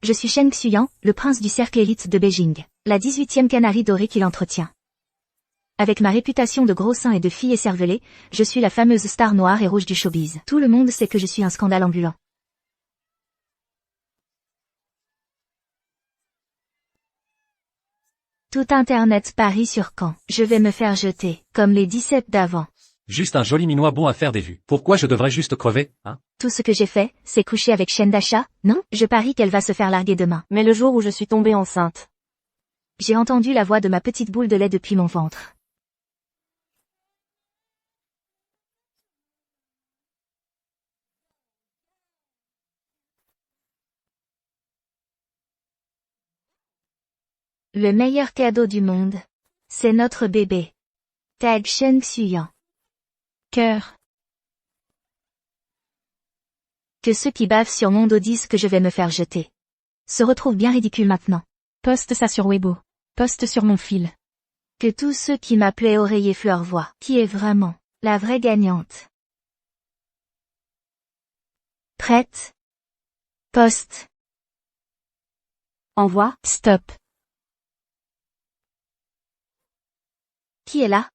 Je suis Shen Xuyan, le prince du cercle élite de Beijing, la 18e canarie dorée qu'il entretient. Avec ma réputation de gros seins et de fille écervelée, je suis la fameuse star noire et rouge du showbiz. Tout le monde sait que je suis un scandale ambulant. Tout Internet parie sur quand je vais me faire jeter, comme les 17 d'avant. Juste un joli minois bon à faire des vues. Pourquoi je devrais juste crever, hein? Tout ce que j'ai fait, c'est coucher avec Chen Dasha, non? Je parie qu'elle va se faire larguer demain. Mais le jour où je suis tombée enceinte. J'ai entendu la voix de ma petite boule de lait depuis mon ventre. Le meilleur cadeau du monde. C'est notre bébé. Tag Shen Xuyan. Cœur. Que ceux qui bavent sur mon dos disent que je vais me faire jeter. Se retrouvent bien ridicules maintenant. Poste ça sur Weibo. Poste sur mon fil. Que tous ceux qui m'appelaient oreiller fleur voient qui est vraiment la vraie gagnante. Prête? Poste. Envoi, stop. Qui est là?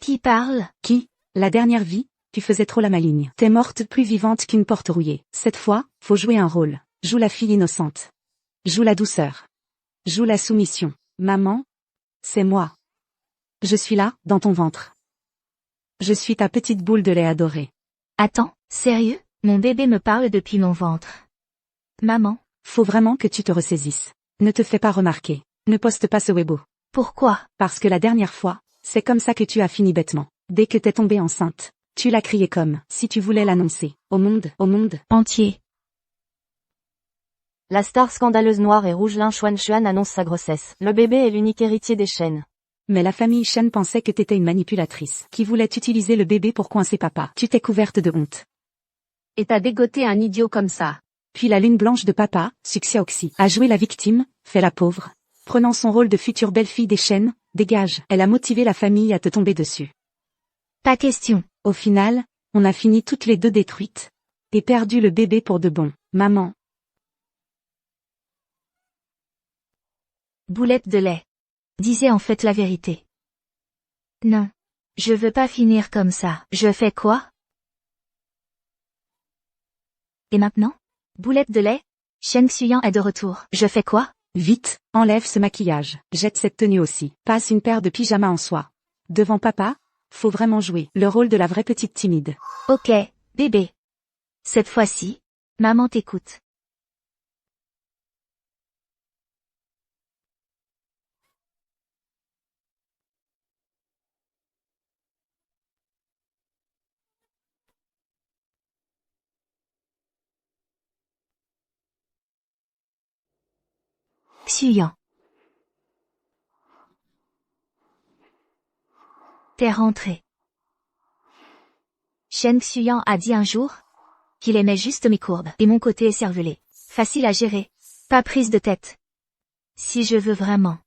Qui parle? Qui? La dernière vie, tu faisais trop la maligne. T'es morte plus vivante qu'une porte rouillée. Cette fois, faut jouer un rôle. Joue la fille innocente. Joue la douceur. Joue la soumission. Maman? C'est moi. Je suis là, dans ton ventre. Je suis ta petite boule de lait adorée. Attends, sérieux? Mon bébé me parle depuis mon ventre. Maman? Faut vraiment que tu te ressaisisses. Ne te fais pas remarquer. Ne poste pas ce Weibo. Pourquoi? Parce que la dernière fois, c'est comme ça que tu as fini bêtement. Dès que t'es tombée enceinte, tu l'as crié comme si tu voulais l'annoncer. Au monde entier. La star scandaleuse noire et rouge Lin Xuan annonce sa grossesse. Le bébé est l'unique héritier des Shen. Mais la famille Shen pensait que t'étais une manipulatrice, qui voulait utiliser le bébé pour coincer papa. Tu t'es couverte de honte. Et t'as dégoté un idiot comme ça. Puis la lune blanche de papa, Succès Oxy, a joué la victime, fait la pauvre. Prenant son rôle de future belle-fille des Shen, dégage. Elle a motivé la famille à te tomber dessus. Pas question. Au final, on a fini toutes les deux détruites. Et perdu le bébé pour de bon. Maman. Boulette de lait. Disais en fait la vérité. Non. Je veux pas finir comme ça. Je fais quoi? Et maintenant? Boulette de lait? Shen Xuyan est de retour. Je fais quoi? Vite, enlève ce maquillage. Jette cette tenue aussi. Passe une paire de pyjamas en soie. Devant papa, faut vraiment jouer le rôle de la vraie petite timide. Ok, bébé. Cette fois-ci, maman t'écoute. Xuyan. T'es rentré. Shen Xuyan a dit un jour qu'il aimait juste mes courbes et mon côté écervelé. Facile à gérer. Pas prise de tête. Si je veux vraiment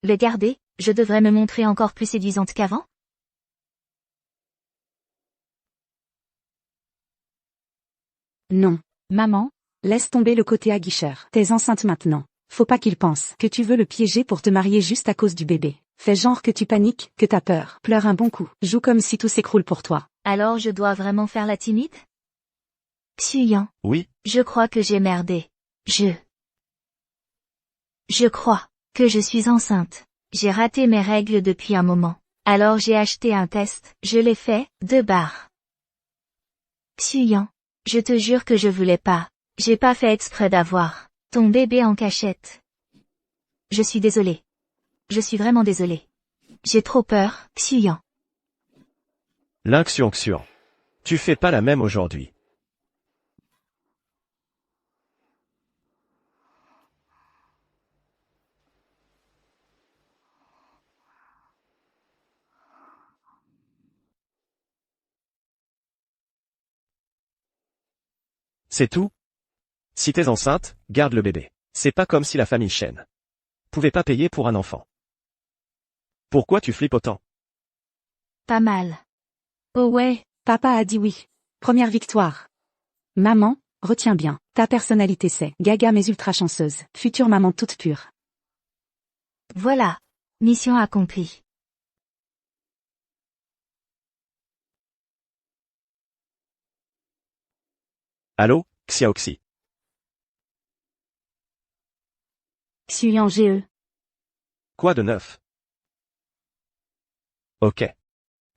le garder, je devrais me montrer encore plus séduisante qu'avant? Non. Maman, laisse tomber le côté aguicheur. T'es enceinte maintenant. Faut pas qu'il pense que tu veux le piéger pour te marier juste à cause du bébé. Fais genre que tu paniques, que t'as peur. Pleure un bon coup. Joue comme si tout s'écroule pour toi. Alors je dois vraiment faire la timide? Xuyan. Oui. Je crois que j'ai merdé. Je crois que je suis enceinte. J'ai raté mes règles depuis un moment. Alors j'ai acheté un test. Je l'ai fait, 2 barres. Xuyan. Je te jure que je voulais pas. J'ai pas fait exprès d'avoir ton bébé en cachette. Je suis désolée. Je suis vraiment désolée. J'ai trop peur, Xuyan. Lin Xuan. Tu fais pas la même aujourd'hui. C'est tout? Si t'es enceinte, garde le bébé. C'est pas comme si la famille Shen pouvait pas payer pour un enfant. Pourquoi tu flippes autant? Pas mal. Oh ouais. Papa a dit oui. Première victoire. Maman, retiens bien. Ta personnalité c'est gaga mais ultra chanceuse, future maman toute pure. Voilà. Mission accomplie. Allô, Xiaoxi. Xuyan GE. Quoi de neuf? Ok.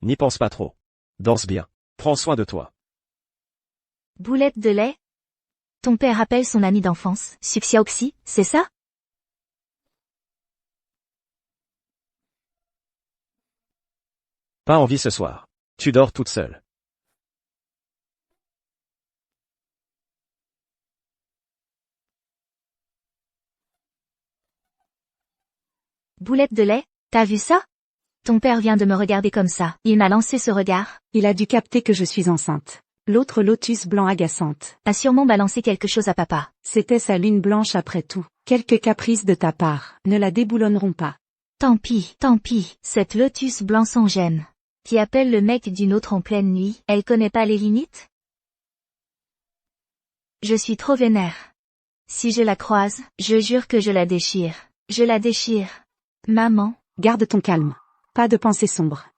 N'y pense pas trop. Danse bien. Prends soin de toi. Boulette de lait? Ton père appelle son ami d'enfance, Xiaoxi, c'est ça? Pas envie ce soir. Tu dors toute seule. Boulette de lait, t'as vu ça? Ton père vient de me regarder comme ça. Il m'a lancé ce regard. Il a dû capter que je suis enceinte. L'autre lotus blanc agaçante. A sûrement balancé quelque chose à papa. C'était sa lune blanche après tout. Quelques caprices de ta part ne la déboulonneront pas. Tant pis, cette lotus blanc sans gêne. Qui appelle le mec d'une autre en pleine nuit, elle connaît pas les limites? Je suis trop vénère. Si je la croise, je jure que je la déchire. Je la déchire. Maman. Garde ton calme. Pas de pensée sombre.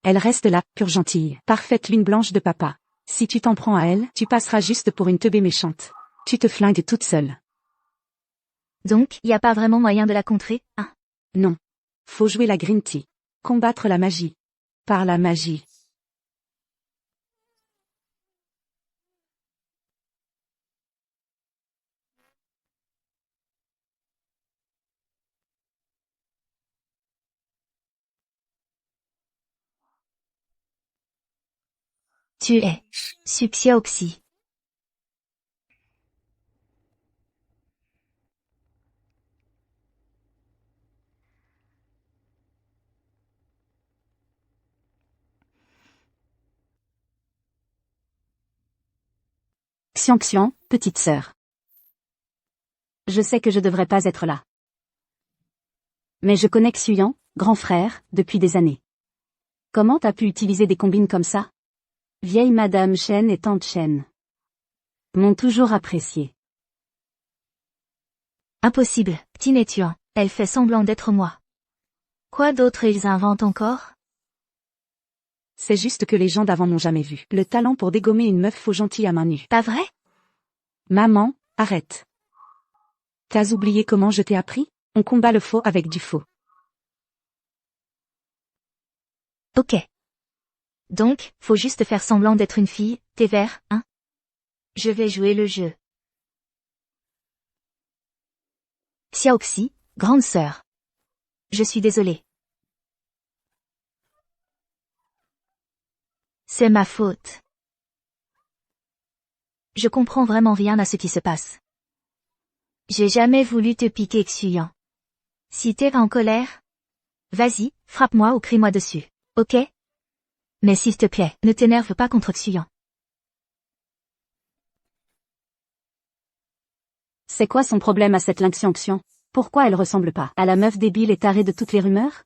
Elle reste là, pure gentille, parfaite lune blanche de papa. Si tu t'en prends à elle, tu passeras juste pour une teubée méchante. Tu te flingues toute seule. Donc, y a pas vraiment moyen de la contrer, hein? Non. Faut jouer la green tea. Combattre la magie. Par la magie. Tu es. Xiaoxi. Xian, petite sœur. Je sais que je devrais pas être là. Mais je connais Xuyan, grand frère, depuis des années. Comment t'as pu utiliser des combines comme ça? Vieille Madame Chen et Tante Chen m'ont toujours apprécié. Impossible, Tinetuan. Elle fait semblant d'être moi. Quoi d'autre ils inventent encore? C'est juste que les gens d'avant n'ont jamais vu le talent pour dégommer une meuf faux gentille à main nue. Pas vrai? Maman, arrête. T'as oublié comment je t'ai appris? On combat le faux avec du faux. Ok. Donc, faut juste faire semblant d'être une fille, t'es vert, hein? Je vais jouer le jeu. Xiaoxi, grande sœur. Je suis désolée. C'est ma faute. Je comprends vraiment rien à ce qui se passe. J'ai jamais voulu te piquer, Xuyan. Si t'es en colère, vas-y, frappe-moi ou crie-moi dessus, ok? Mais s'il te plaît, ne t'énerve pas contre Xuyan. C'est quoi son problème à cette Xian? Pourquoi elle ressemble pas à la meuf débile et tarée de toutes les rumeurs?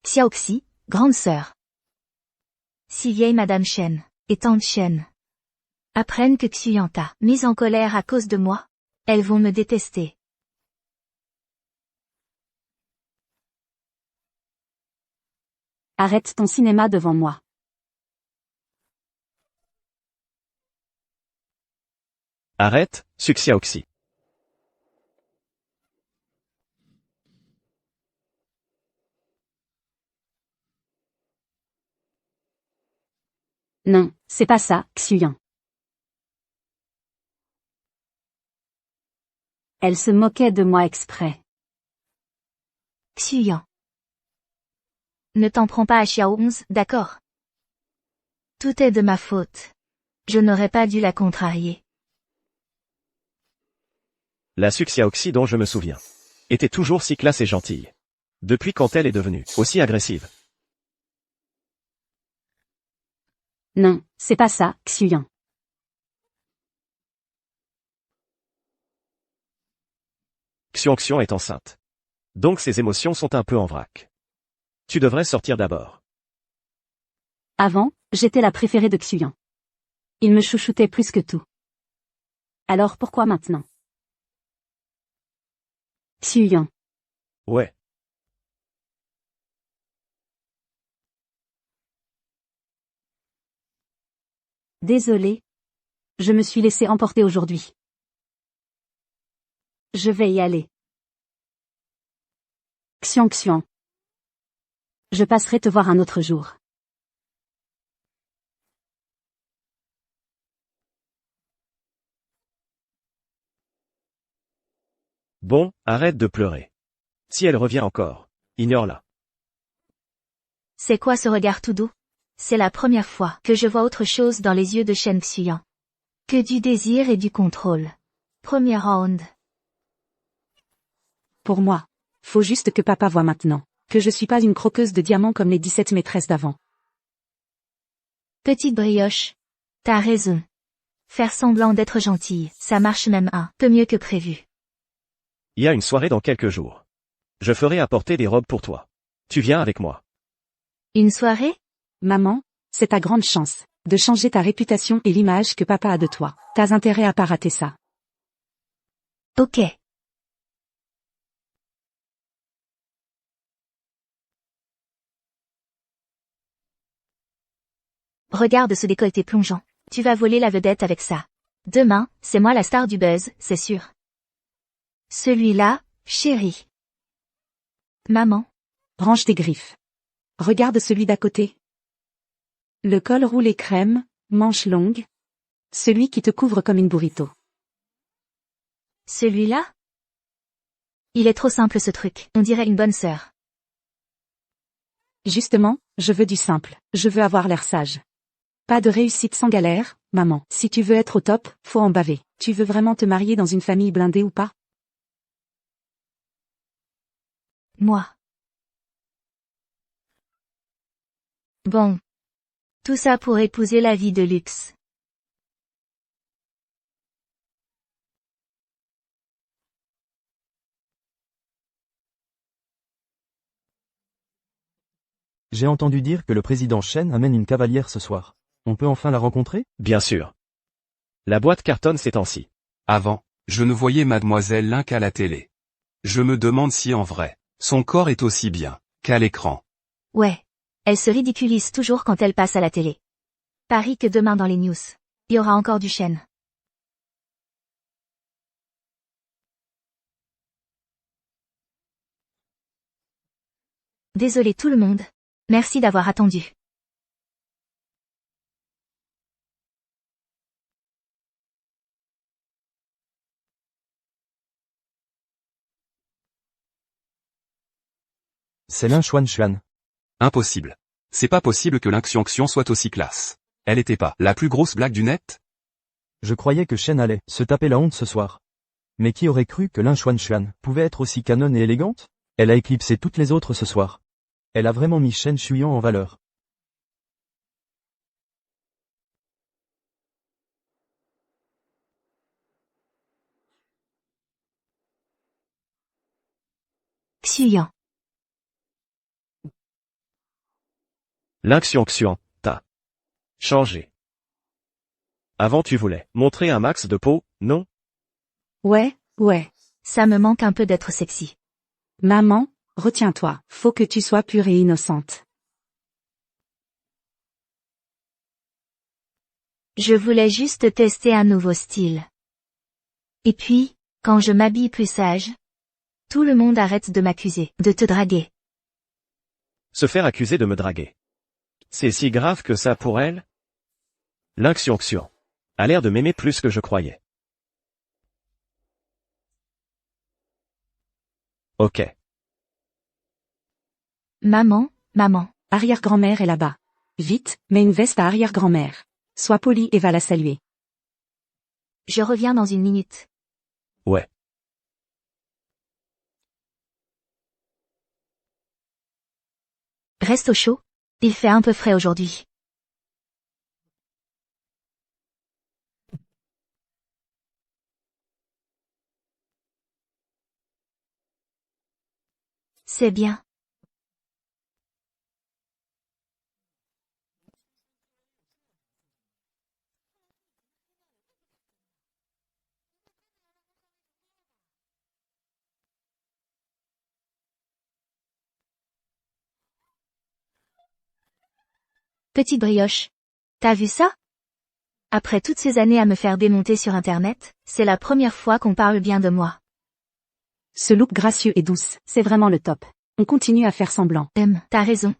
Xiaoxi, grande sœur. Si vieille Madame Chen, et Tante Chen, apprennent que Xuyan t'a mise en colère à cause de moi, elles vont me détester. Arrête ton cinéma devant moi. Arrête, Xiaoxi. Non, c'est pas ça, Xuyan. Elle se moquait de moi exprès. Xuyan. Ne t'en prends pas à Xiao 11, d'accord? Tout est de ma faute. Je n'aurais pas dû la contrarier. La Xiaoxi dont je me souviens était toujours si classe et gentille. Depuis quand elle est devenue aussi agressive? Non, c'est pas ça, Xuyan. Xion est enceinte. Donc ses émotions sont un peu en vrac. Tu devrais sortir d'abord. Avant, j'étais la préférée de Xuyan. Il me chouchoutait plus que tout. Alors pourquoi maintenant? Xuyan. Ouais. Désolée. Je me suis laissé emporter aujourd'hui. Je vais y aller. Xian. Je passerai te voir un autre jour. Bon, arrête de pleurer. Si elle revient encore, ignore-la. C'est quoi ce regard tout doux? C'est la première fois que je vois autre chose dans les yeux de Shen Xian. Que du désir et du contrôle. Premier round. Pour moi. Faut juste que papa voie maintenant. Que je suis pas une croqueuse de diamants comme les 17 maîtresses d'avant. Petite brioche. T'as raison. Faire semblant d'être gentille, ça marche même un peu mieux que prévu. Il y a une soirée dans quelques jours. Je ferai apporter des robes pour toi. Tu viens avec moi. Une soirée? Maman, c'est ta grande chance. De changer ta réputation et l'image que papa a de toi. T'as intérêt à pas rater ça. Ok. Regarde ce décolleté plongeant. Tu vas voler la vedette avec ça. Demain, c'est moi la star du buzz, c'est sûr. Celui-là, chérie. Maman. Range tes griffes. Regarde celui d'à côté. Le col roulé crème, manches longues. Celui qui te couvre comme une burrito. Celui-là? Il est trop simple ce truc, on dirait une bonne sœur. Justement, je veux du simple, je veux avoir l'air sage. Pas de réussite sans galère, maman. Si tu veux être au top, faut en baver. Tu veux vraiment te marier dans une famille blindée ou pas? Moi. Bon. Tout ça pour épouser la vie de luxe. J'ai entendu dire que le président Shen amène une cavalière ce soir. On peut enfin la rencontrer? Bien sûr. La boîte cartonne ces temps-ci. Avant, je ne voyais mademoiselle Lin qu'à la télé. Je me demande si en vrai, son corps est aussi bien qu'à l'écran. Ouais. Elle se ridiculise toujours quand elle passe à la télé. Parie que demain dans les news, il y aura encore du Shen. Désolé tout le monde. Merci d'avoir attendu. C'est Lin Xuan. Impossible. C'est pas possible que Xion soit aussi classe. Elle était pas la plus grosse blague du net? Je croyais que Shen allait se taper la honte ce soir. Mais qui aurait cru que Lin Xuan pouvait être aussi canonne et élégante? Elle a éclipsé toutes les autres ce soir. Elle a vraiment mis Shen Xuyan en valeur. Xuyan. Xian, t'as changé. Avant tu voulais montrer un max de peau, non? Ouais. Ça me manque un peu d'être sexy. Maman, retiens-toi. Faut que tu sois pure et innocente. Je voulais juste tester un nouveau style. Et puis, quand je m'habille plus sage, tout le monde arrête de m'accuser de te draguer. Se faire accuser de me draguer. C'est si grave que ça pour elle? Xian a l'air de m'aimer plus que je croyais. Ok. Maman. Arrière-grand-mère est là-bas. Vite, mets une veste à arrière-grand-mère. Sois poli et va la saluer. Je reviens dans une minute. Ouais. Reste au chaud. Il fait un peu frais aujourd'hui. C'est bien. Petite brioche. T'as vu ça? Après toutes ces années à me faire démonter sur Internet, c'est la première fois qu'on parle bien de moi. Ce look gracieux et douce, c'est vraiment le top. On continue à faire semblant. T'as raison.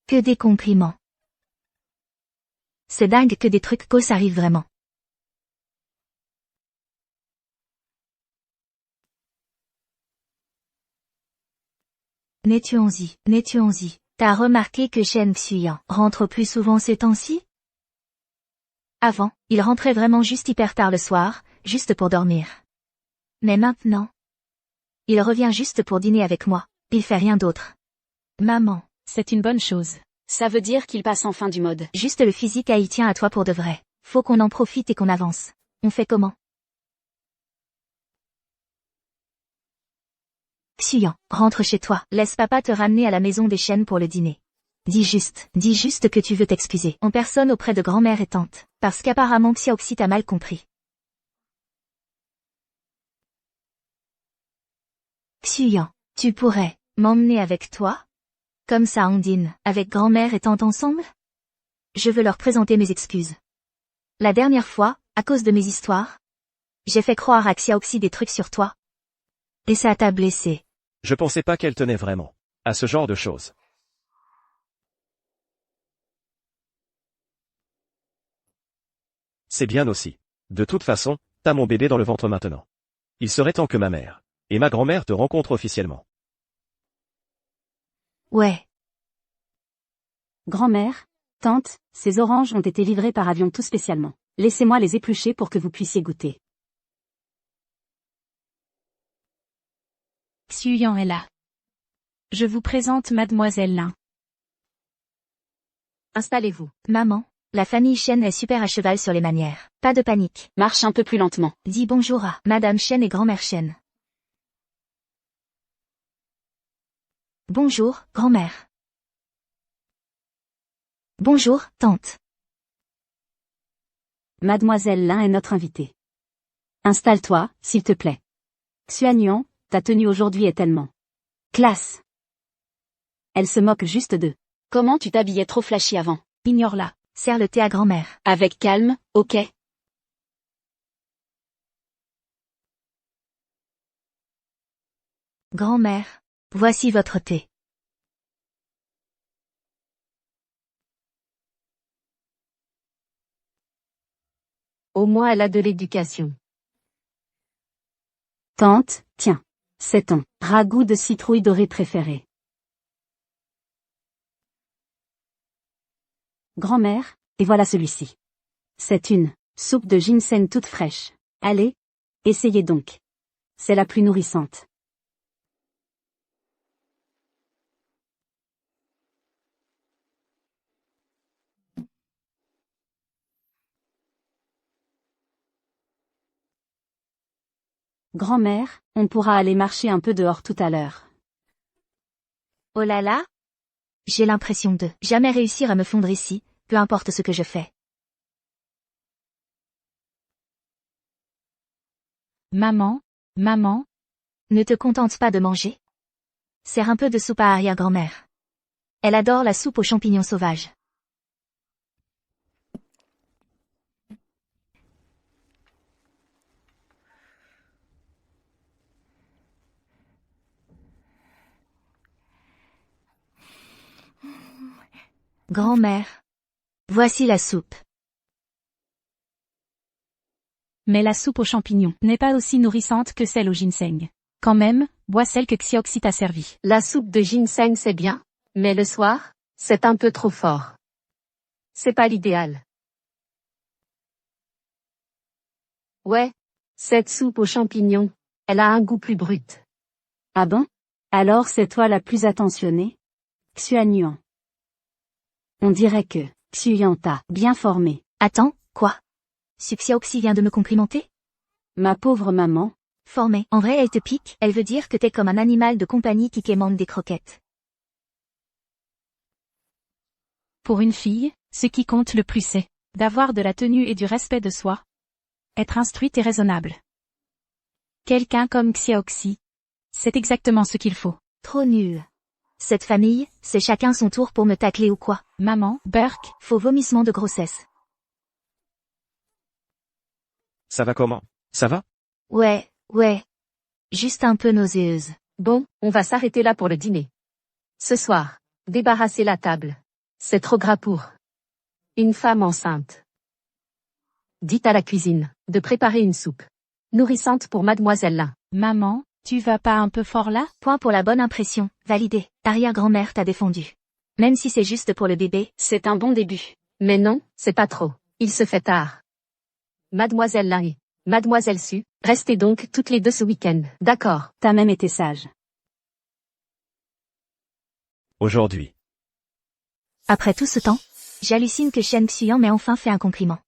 Que des compliments. C'est dingue que des trucs cos arrivent vraiment. N'étions-y. T'as remarqué que Shen Xuyan rentre plus souvent ces temps-ci? Avant, il rentrait vraiment juste hyper tard le soir, juste pour dormir. Mais maintenant, il revient juste pour dîner avec moi, il fait rien d'autre. Maman, C'est une bonne chose. Ça veut dire qu'il passe enfin du mode. juste le physique haïtien à toi pour de vrai. Faut qu'on en profite et qu'on avance. On fait comment? Xuyan, rentre chez toi. Laisse papa te ramener à la maison des Shen pour le dîner. Dis juste que tu veux t'excuser en personne auprès de grand-mère et tante, parce qu'apparemment Xiaoxi t'a mal compris. Xuyan, tu pourrais m'emmener avec toi? Comme ça on dîne, avec grand-mère et tante ensemble? Je veux leur présenter mes excuses. La dernière fois, à cause de mes histoires, j'ai fait croire à Xiaoxi des trucs sur toi. Et ça t'a blessé. Je pensais pas qu'elle tenait vraiment à ce genre de choses. C'est bien aussi. De toute façon, t'as mon bébé dans le ventre maintenant. Il serait temps que ma mère et ma grand-mère te rencontrent officiellement. Ouais, Grand-mère, tante, ces oranges ont été livrés par avion tout spécialement. Laissez-moi les éplucher pour que vous puissiez goûter. Xuyan est là. Je vous présente Mademoiselle Lin. Installez-vous. maman, la famille Shen est super à cheval sur les manières. Pas de panique. Marche un peu plus lentement. Dis bonjour à Madame Shen et grand-mère Shen. Bonjour, grand-mère. Bonjour, tante. Mademoiselle Lin est notre invitée. Installe-toi, s'il te plaît. Xuanyuan, ta tenue aujourd'hui est tellement classe. Elle se moque juste d'eux. Comment tu t'habillais trop flashy avant? Ignore-la. Sers le thé à grand-mère. Avec calme, ok? Grand-mère, voici votre thé. Au moins elle a de l'éducation. Tante, tiens. C'est ton ragoût de citrouille dorée préféré. Grand-mère, et voilà celui-ci. C'est une soupe de ginseng toute fraîche. Allez, essayez donc. C'est la plus nourrissante. Grand-mère, on pourra aller marcher un peu dehors tout à l'heure. Oh là là? J'ai l'impression de jamais réussir à me fondre ici, peu importe ce que je fais. Maman, Ne te contente pas de manger? Sers un peu de soupe à arrière-grand-mère. Elle adore la soupe aux champignons sauvages. Grand-mère, voici la soupe. mais la soupe aux champignons n'est pas aussi nourrissante que celle au ginseng. Quand même, bois celle que Xiaoxi t'a servie. La soupe de ginseng c'est bien, mais le soir, c'est un peu trop fort. C'est pas l'idéal. Ouais, cette soupe aux champignons, elle a un goût plus brut. Ah bon? Alors c'est toi la plus attentionnée? Xuanyuan. On dirait que Xuyan t'a bien formé. Attends, quoi? Xiaoxi vient de me complimenter? Ma pauvre maman. Formée. En vrai elle te pique, elle veut dire que t'es comme un animal de compagnie qui quémande des croquettes. Pour une fille, ce qui compte le plus c'est d'avoir de la tenue et du respect de soi. Être instruite et raisonnable. Quelqu'un comme Xiaoxi. C'est exactement ce qu'il faut. Trop nul. Cette famille, c'est chacun son tour pour me tacler ou quoi? Maman, Burke, Faux vomissement de grossesse. Ça va comment? Ça va? Ouais. Juste un peu nauséeuse. Bon, on va s'arrêter là pour le dîner. Ce soir, débarrassez la table. C'est trop gras pour une femme enceinte. Dites à la cuisine de préparer une soupe nourrissante pour Mademoiselle Lin. maman, tu vas pas un peu fort là? Point pour la bonne impression, validé. Arrière-grand-mère t'a défendu. Même si c'est juste pour le bébé. C'est un bon début. Mais non, c'est pas trop. Il se fait tard. Mademoiselle Lin et Mademoiselle Su, restez donc toutes les deux ce week-end. D'accord. T'as même été sage. Aujourd'hui. Après tout ce temps, j'hallucine que Shen Xian m'ait enfin fait un compliment.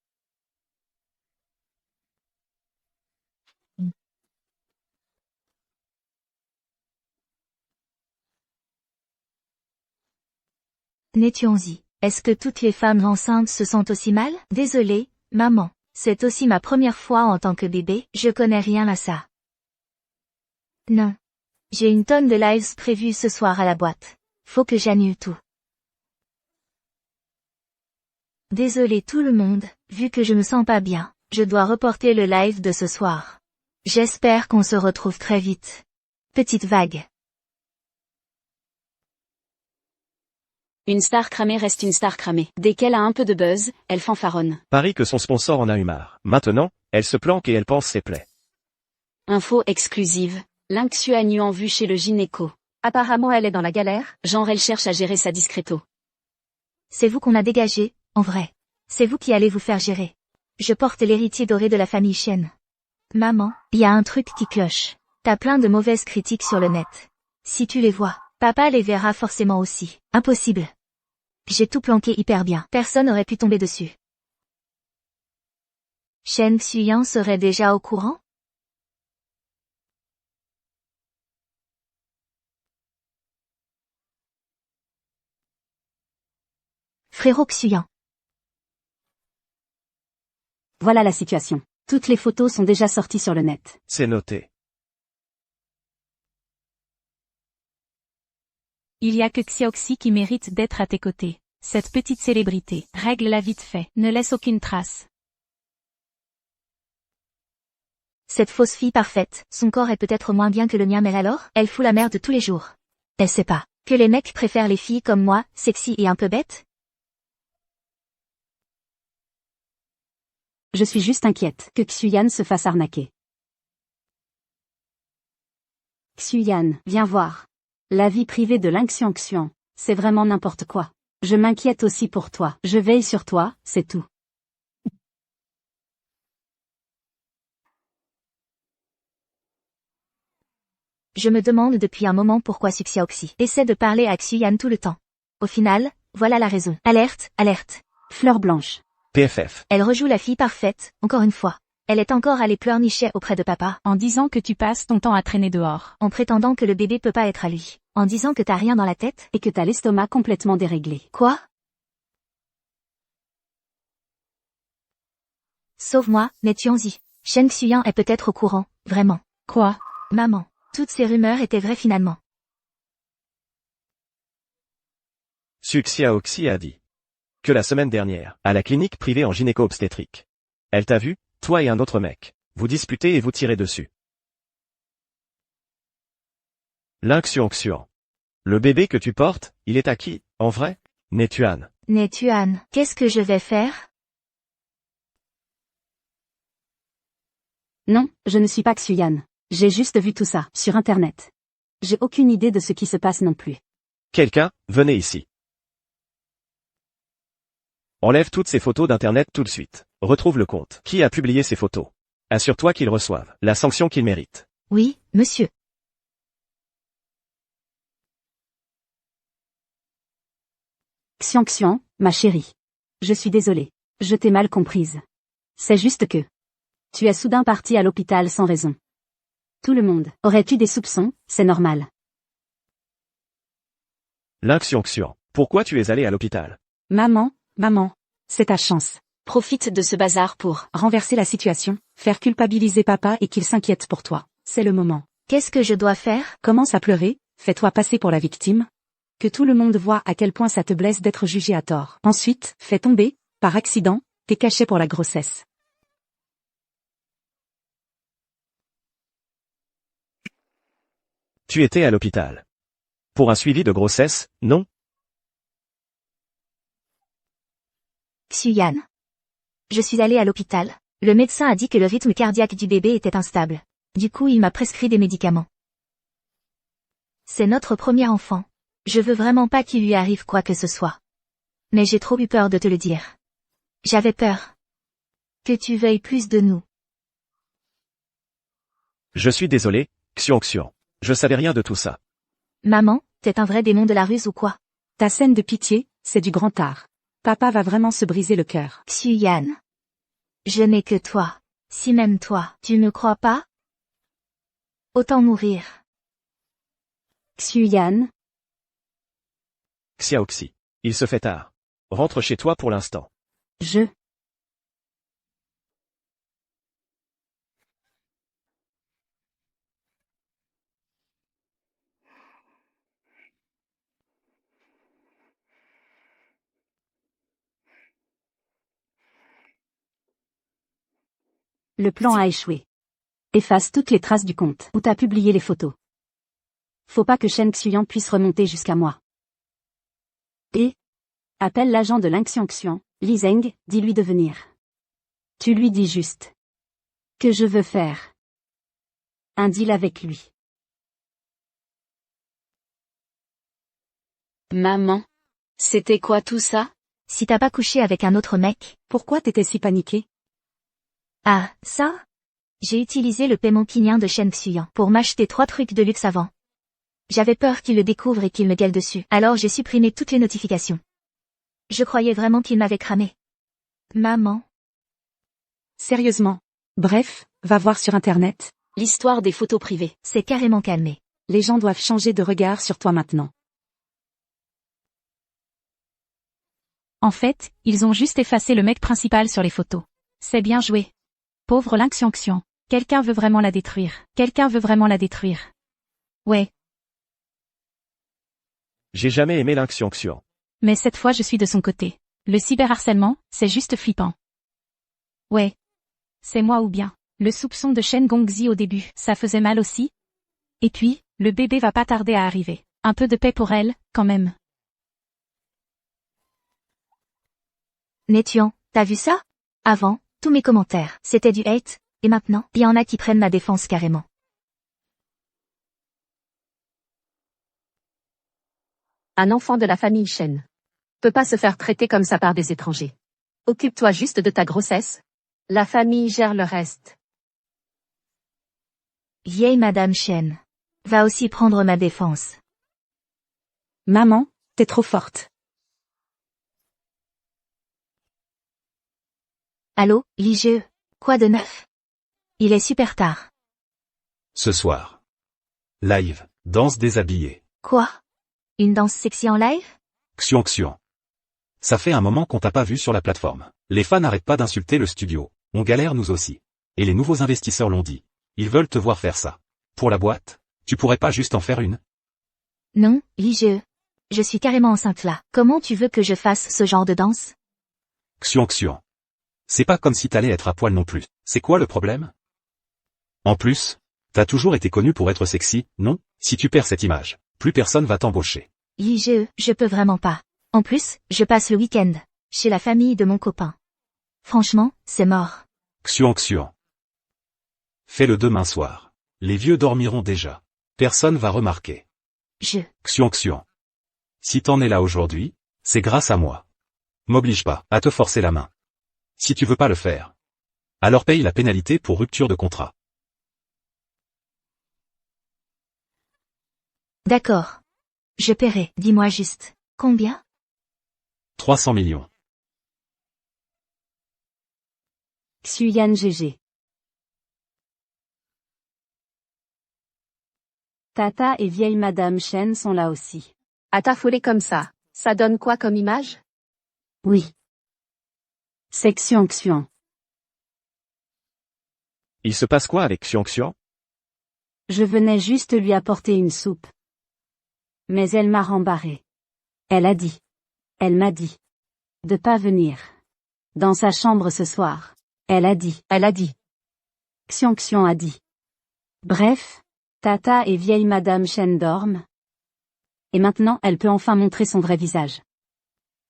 N'étions-y. Est-ce que toutes les femmes enceintes se sentent aussi mal? Désolée, maman. C'est aussi ma première fois en tant que bébé, je connais rien à ça. Non. J'ai une tonne de lives prévus ce soir à la boîte. Faut que j'annule tout. Désolé tout le monde, vu que je me sens pas bien, je dois reporter le live de ce soir. J'espère qu'on se retrouve très vite. Petite vague. Une star cramée reste une star cramée. Dès qu'elle a un peu de buzz, elle fanfaronne. Parie que son sponsor en a eu marre. Maintenant, elle se planque et elle pense ses plaies. Info exclusive. Lin Xuan en vue chez le gynéco. Apparemment elle est dans la galère. Genre elle cherche à gérer ça discreto. C'est vous qu'on a dégagé, en vrai. C'est vous qui allez vous faire gérer. Je porte l'héritier doré de la famille Shen. Maman, y a un truc qui cloche. T'as plein de mauvaises critiques sur le net. Si tu les vois, papa les verra forcément aussi. Impossible. J'ai tout planqué hyper bien. Personne n'aurait pu tomber dessus. Shen Xian serait déjà au courant? Frérot Xian. Voilà la situation. Toutes les photos sont déjà sorties sur le net. C'est noté. Il y a que Xiaoxi qui mérite d'être à tes côtés. Cette petite célébrité. Règle-la vite fait. Ne laisse aucune trace. Cette fausse fille parfaite, son corps est peut-être moins bien que le mien mais alors, elle fout la merde tous les jours. Elle sait pas que les mecs préfèrent les filles comme moi, sexy et un peu bêtes? Je suis juste inquiète que Xuan se fasse arnaquer. Xuan, viens voir. La vie privée de Lin Xuan, c'est vraiment n'importe quoi. Je m'inquiète aussi pour toi. Je veille sur toi, c'est tout. Je me demande depuis un moment pourquoi Xiaoxi essaie de parler à Xuan tout le temps. Au final, voilà la raison. Alerte, alerte. Fleur blanche. PFF. Elle rejoue la fille parfaite, encore une fois. Elle est encore allée pleurnicher auprès de papa, En disant que tu passes ton temps à traîner dehors. en prétendant que le bébé peut pas être à lui. En disant que t'as rien dans la tête. Et que t'as l'estomac complètement déréglé. Quoi? Sauve-moi, Netuanzi. Shen Xian est peut-être au courant, vraiment. Quoi? Maman. Toutes ces rumeurs étaient vraies finalement. Xiaoxi a dit que la semaine dernière, à la clinique privée en gynéco-obstétrique. Elle t'a vu, toi et un autre mec. Vous disputez et vous tirez dessus. Lin Xuan. Le bébé que tu portes, il est à qui, en vrai? Netuan. Netuan, qu'est-ce que je vais faire? Non, je ne suis pas Xuan. J'ai juste vu tout ça, sur internet. J'ai aucune idée de ce qui se passe non plus. Quelqu'un, venez ici. Enlève toutes ces photos d'internet tout de suite. Retrouve le compte. Qui a publié ces photos? Assure-toi qu'ils reçoivent la sanction qu'ils méritent. Oui, monsieur. Xian, ma chérie. Je suis désolée. Je t'ai mal comprise. C'est juste que tu es soudain partie à l'hôpital sans raison. Tout le monde aurait eu des soupçons, c'est normal. Lin Xuan. Pourquoi tu es allé à l'hôpital? Maman, c'est ta chance. Profite de ce bazar pour Renverser la situation, faire culpabiliser papa et qu'il s'inquiète pour toi. C'est le moment. Qu'est-ce que je dois faire? Commence à pleurer, fais-toi passer pour la victime. Que tout le monde voit à quel point ça te blesse d'être jugé à tort. Ensuite, fais tomber, par accident, tes cachets pour la grossesse. Tu étais à l'hôpital. Pour un suivi de grossesse, non? Xuyan. Je suis allée à l'hôpital. Le médecin a dit que le rythme cardiaque du bébé était instable. Du coup, il m'a prescrit des médicaments. C'est notre premier enfant. Je veux vraiment pas qu'il lui arrive quoi que ce soit. Mais j'ai trop eu peur de te le dire. J'avais peur. Que tu veuilles plus de nous. Je suis désolé, Xion. Je savais rien de tout ça. Maman, t'es un vrai démon de la ruse ou quoi? Ta scène de pitié, c'est du grand art. Papa va vraiment se briser le cœur. Xuyan. Je n'ai que toi. Si même toi, tu ne crois pas? Autant mourir. Xuyan, Xiaoxi. Il se fait tard. Rentre chez toi pour l'instant. je... Le plan a échoué. Efface toutes les traces du compte où t'as publié les photos. Faut pas que Shen Xuan puisse remonter jusqu'à moi. Et appelle l'agent de l'Inxian, Li Zeng, dis-lui de venir. Tu lui dis juste que je veux faire un deal avec lui. Maman. C'était quoi tout ça? Si t'as pas couché avec un autre mec. Pourquoi t'étais si paniqué? Ah, ça? J'ai utilisé le paiement quinien de Shen Xuyan pour m'acheter 3 trucs de luxe avant. J'avais peur qu'il le découvre et qu'il me gueule dessus. Alors j'ai supprimé toutes les notifications. Je croyais vraiment qu'il m'avait cramé. Maman. Sérieusement. Bref, va voir sur Internet. L'histoire des photos privées. C'est carrément calmé. Les gens doivent changer de regard sur toi maintenant. En fait, ils ont juste effacé le mec principal sur les photos. C'est bien joué. Pauvre Linxian. Quelqu'un veut vraiment la détruire. Quelqu'un veut vraiment la détruire. Ouais, J'ai jamais aimé Xion. mais cette fois je suis de son côté. Le cyberharcèlement, c'est juste flippant. Ouais. C'est moi ou bien. Le soupçon de Shen Gongzi au début, ça faisait mal aussi. Et puis, le bébé va pas tarder à arriver. Un peu de paix pour elle, quand même. Netuan, t'as vu ça? Avant, tous mes commentaires, c'était du hate, et maintenant, il y en a qui prennent ma défense carrément. Un enfant de la famille Shen peut pas se faire traiter comme ça par des étrangers. Occupe-toi juste de ta grossesse. La famille gère le reste. Vieille Madame Shen. Va aussi prendre ma défense. Maman, t'es trop forte. Allô, l'IGE. Quoi de neuf? Il est super tard. Ce soir. Live, danse déshabillée. Quoi? Une danse sexy en live? Xion. Ça fait un moment qu'on t'a pas vu sur la plateforme. Les fans n'arrêtent pas d'insulter le studio. On galère nous aussi. Et les nouveaux investisseurs l'ont dit. Ils veulent te voir faire ça. Pour la boîte, tu pourrais pas juste en faire une? Non, l'IGE. Je suis carrément enceinte là. Comment tu veux que je fasse ce genre de danse? Xion. C'est pas comme si t'allais être à poil non plus. C'est quoi le problème? En plus, t'as toujours été connu pour être sexy, non? Si tu perds cette image, plus personne va t'embaucher. l'IGE, je peux vraiment pas. En plus, je passe le week-end chez la famille de mon copain. Franchement, c'est mort. Xion. Fais-le demain soir. Les vieux dormiront déjà. Personne va remarquer. Xion. Si t'en es là aujourd'hui, c'est grâce à moi. M'oblige pas à te forcer la main. Si tu veux pas le faire, alors paye la pénalité pour rupture de contrat. D'accord. Je paierai. Dis-moi juste. Combien? 300 millions. Xuyan GG. Tata et vieille Madame Shen sont là aussi. À t'affoler comme ça donne quoi comme image? Oui. C'est Xion. Il se passe quoi avec Xion? Je venais juste lui apporter une soupe. Mais elle m'a rembarré. Elle a dit. Elle m'a dit. De pas venir. Dans sa chambre ce soir. Elle a dit. Elle a dit. Xiong a dit. Bref, Tata et vieille Madame Chen dorment. Et maintenant elle peut enfin montrer son vrai visage.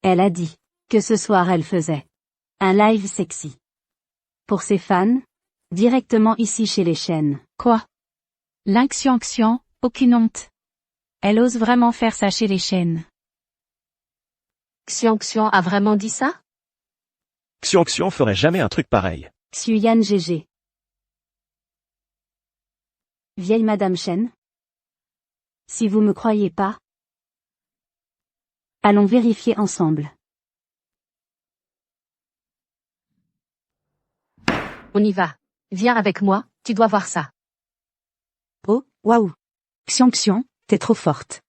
Elle a dit que ce soir elle faisait un live sexy. Pour ses fans, directement ici chez les Chen. Quoi? Lin Xiang, aucune honte. Elle ose vraiment faire ça chez les Chen. Xiong a vraiment dit ça? Xiong ferait jamais un truc pareil. Xuyan GG. Vieille Madame Chen. Si vous me croyez pas, allons vérifier ensemble. On y va. Viens avec moi, tu dois voir ça. Oh, waouh. Xiang, t'es trop forte.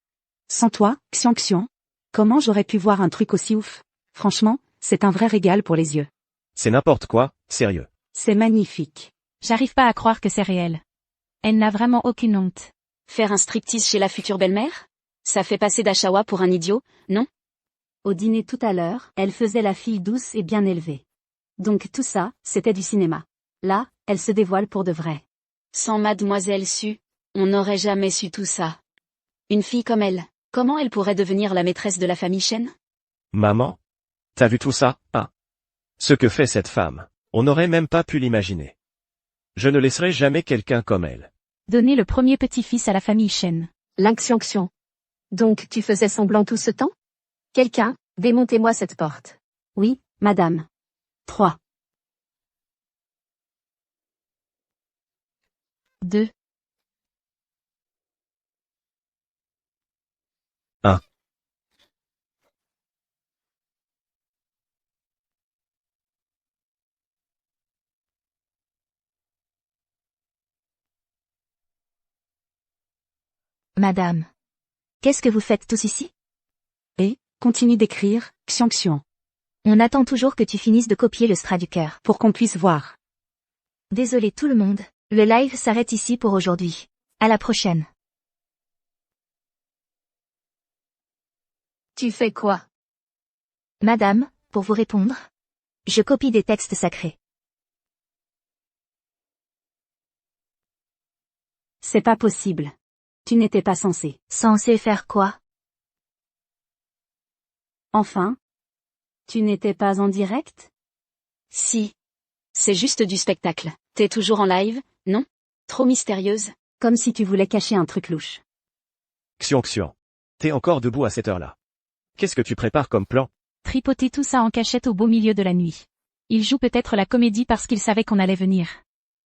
Sans toi, Xiang, comment j'aurais pu voir un truc aussi ouf? Franchement, c'est un vrai régal pour les yeux. C'est n'importe quoi, sérieux. C'est magnifique. J'arrive pas à croire que c'est réel. Elle n'a vraiment aucune honte. Faire un striptease chez la future belle-mère? Ça fait passer Dashawa pour un idiot, non? Au dîner tout à l'heure, elle faisait la fille douce et bien élevée. Donc tout ça, c'était du cinéma. Là, elle se dévoile pour de vrai. Sans Mademoiselle Su, on n'aurait jamais su tout ça. Une fille comme elle, comment elle pourrait devenir la maîtresse de la famille Chen? Maman? T'as vu tout ça, hein? Ce que fait cette femme, on n'aurait même pas pu l'imaginer. Je ne laisserai jamais quelqu'un comme elle. Donner le premier petit-fils à la famille Chen. Lin Xiang. Donc tu faisais semblant tout ce temps? Quelqu'un, démontez-moi cette porte. Oui, madame. 3. 2. 1. Madame. Qu'est-ce que vous faites tous ici? Et, continue d'écrire, Xiang. On attend toujours que tu finisses de copier le Traducteur. Pour qu'on puisse voir. Désolé tout le monde, le live s'arrête ici pour aujourd'hui. À la prochaine. Tu fais quoi? Madame, pour vous répondre, je copie des textes sacrés. C'est pas possible. Tu n'étais pas censé. Censé faire quoi? Enfin? Tu n'étais pas en direct? Si. C'est juste du spectacle. T'es toujours en live, non? Trop mystérieuse. Comme si tu voulais cacher un truc louche. Xiong. T'es encore debout à cette heure-là. Qu'est-ce que tu prépares comme plan? Tripoter tout ça en cachette au beau milieu de la nuit. Il joue peut-être la comédie parce qu'il savait qu'on allait venir.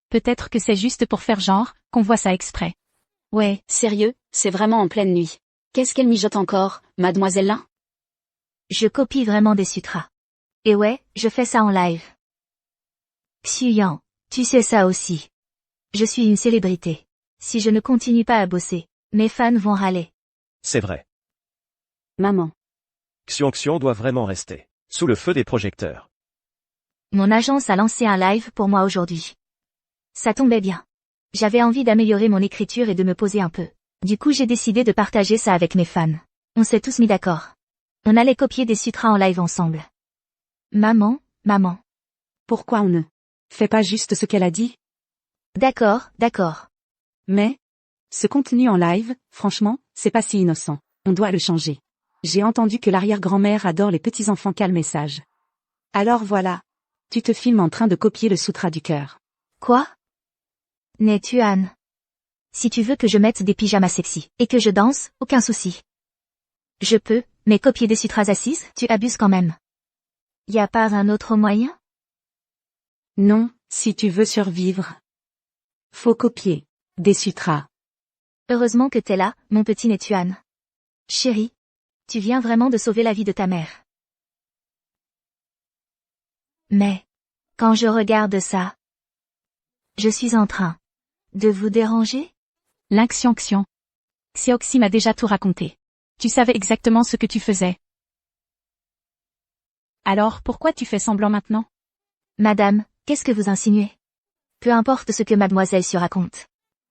Peut-être que c'est juste pour faire genre, qu'on voit ça exprès. Ouais, sérieux, c'est vraiment en pleine nuit. Qu'est-ce qu'elle mijote encore, mademoiselle Lin? Je copie vraiment des sutras. Et ouais, je fais ça en live. Xuyan, tu sais ça aussi. Je suis une célébrité. Si je ne continue pas à bosser, mes fans vont râler. C'est vrai. Maman. Xiong doit vraiment rester sous le feu des projecteurs. Mon agence a lancé un live pour moi aujourd'hui. Ça tombait bien. J'avais envie d'améliorer mon écriture et de me poser un peu. Du coup j'ai décidé de partager ça avec mes fans. On s'est tous mis d'accord. On allait copier des sutras en live ensemble. Maman. Pourquoi on ne fait pas juste ce qu'elle a dit? D'accord. Mais, ce contenu en live, franchement, c'est pas si innocent. On doit le changer. J'ai entendu que l'arrière-grand-mère adore les petits-enfants calmes et sages. Alors voilà. Tu te filmes en train de copier le sutra du cœur. Quoi? Tuan. Si tu veux que je mette des pyjamas sexy, et que je danse, aucun souci. Je peux, mais copier des sutras assises, tu abuses quand même. Y a pas un autre moyen? Non, si tu veux survivre. Faut copier des sutras. Heureusement que t'es là, mon petit Netuan. Chérie. Tu viens vraiment de sauver la vie de ta mère. Mais, quand je regarde ça, je suis en train de vous déranger? Lin Xiang. Xiaoxi m'a déjà tout raconté. Tu savais exactement ce que tu faisais. Alors pourquoi tu fais semblant maintenant? Madame, qu'est-ce que vous insinuez? Peu importe ce que mademoiselle se raconte.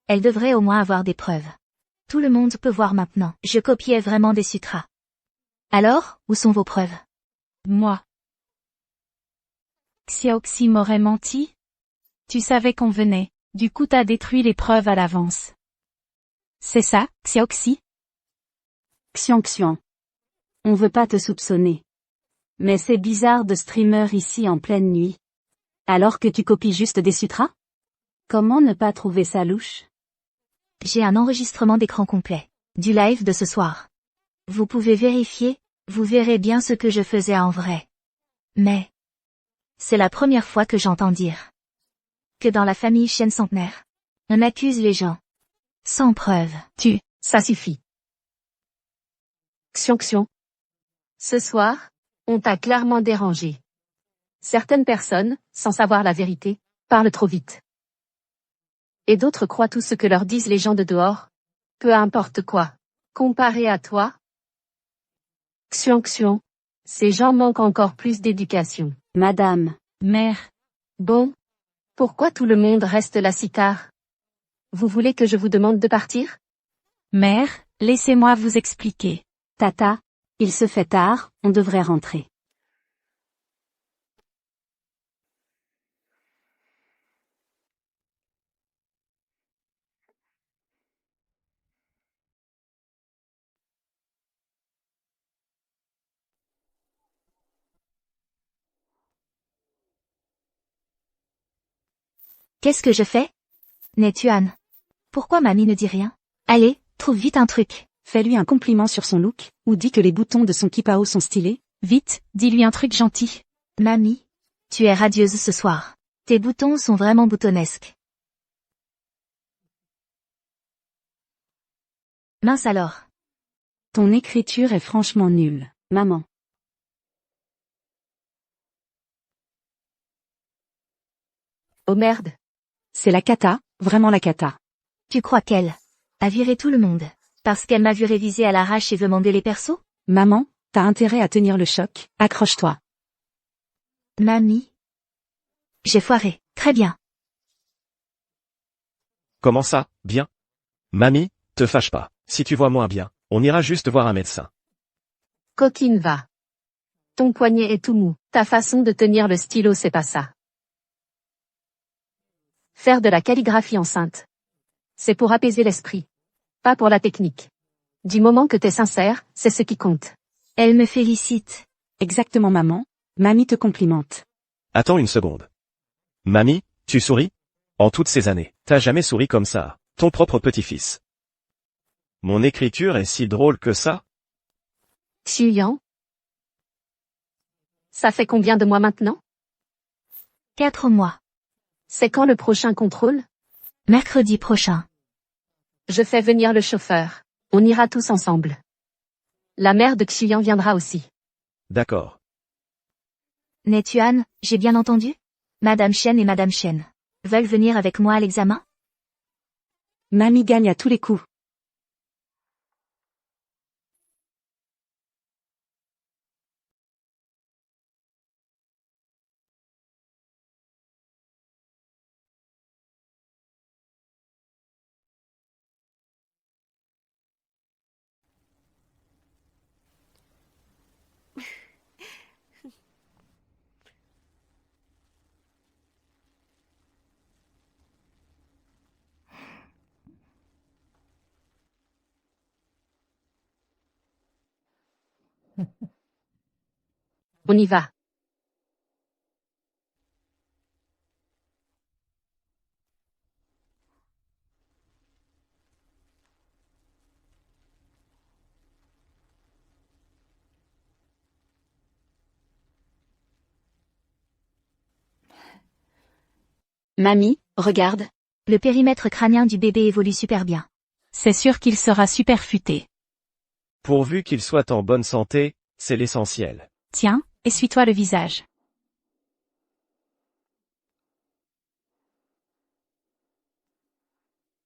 Elle devrait au moins avoir des preuves. Tout le monde peut voir maintenant. Je copiais vraiment des sutras. Alors, où sont vos preuves? Moi. Xiaoxi m'aurait menti? Tu savais qu'on venait, du coup t'as détruit les preuves à l'avance. C'est ça, Xiaoxi? Xian. On veut pas te soupçonner. Mais c'est bizarre de streamer ici en pleine nuit. Alors que tu copies juste des sutras? Comment ne pas trouver ça louche? J'ai un enregistrement d'écran complet. Du live de ce soir. Vous pouvez vérifier, vous verrez bien ce que je faisais en vrai. Mais, c'est la première fois que j'entends dire que dans la famille Chen centenaire, on accuse les gens. Sans preuve. Ça suffit. Xion. Ce soir, on t'a clairement dérangé. Certaines personnes, sans savoir la vérité, parlent trop vite. Et d'autres croient tout ce que leur disent les gens de dehors. Peu importe quoi. Comparé à toi. Xion. Ces gens manquent encore plus d'éducation. Madame. Mère. Bon. Pourquoi tout le monde reste là si tard? Vous voulez que je vous demande de partir? Mère, laissez-moi vous expliquer. Tata, il se fait tard, on devrait rentrer. Qu'est-ce que je fais? Netuan. Pourquoi mamie ne dit rien? Allez, trouve vite un truc. Fais-lui un compliment sur son look, ou dis que les boutons de son kipao sont stylés. Vite, dis-lui un truc gentil. Mamie, tu es radieuse ce soir. Tes boutons sont vraiment boutonnesques. Mince alors. Ton écriture est franchement nulle, maman. Oh merde. C'est la cata, vraiment la cata. Tu crois qu'elle a viré tout le monde parce qu'elle m'a vu réviser à l'arrache et veut m'engueuler les persos? Maman, t'as intérêt à tenir le choc, accroche-toi. Mamie. J'ai foiré, très bien. Comment ça, bien? Mamie, te fâche pas. Si tu vois moins bien, on ira juste voir un médecin. Coquine va. Ton poignet est tout mou. Ta façon de tenir le stylo c'est pas ça. Faire de la calligraphie enceinte. C'est pour apaiser l'esprit. Pas pour la technique. Du moment que t'es sincère, c'est ce qui compte. Elle me félicite. Exactement maman. Mamie te complimente. Attends une seconde. Mamie, tu souris? En toutes ces années, t'as jamais souri comme ça, ton propre petit-fils. Mon écriture est si drôle que ça? Xiuyan. Ça fait combien de mois maintenant? 4 mois. C'est quand le prochain contrôle? Mercredi prochain. Je fais venir le chauffeur. On ira tous ensemble. La mère de Xiuyan viendra aussi. D'accord. Netuan, j'ai bien entendu? Madame Chen et Madame Chen veulent venir avec moi à l'examen? Mamie gagne à tous les coups. On y va. Mamie, regarde. Le périmètre crânien du bébé évolue super bien. C'est sûr qu'il sera super futé. Pourvu qu'il soit en bonne santé, c'est l'essentiel. Tiens, essuie-toi le visage.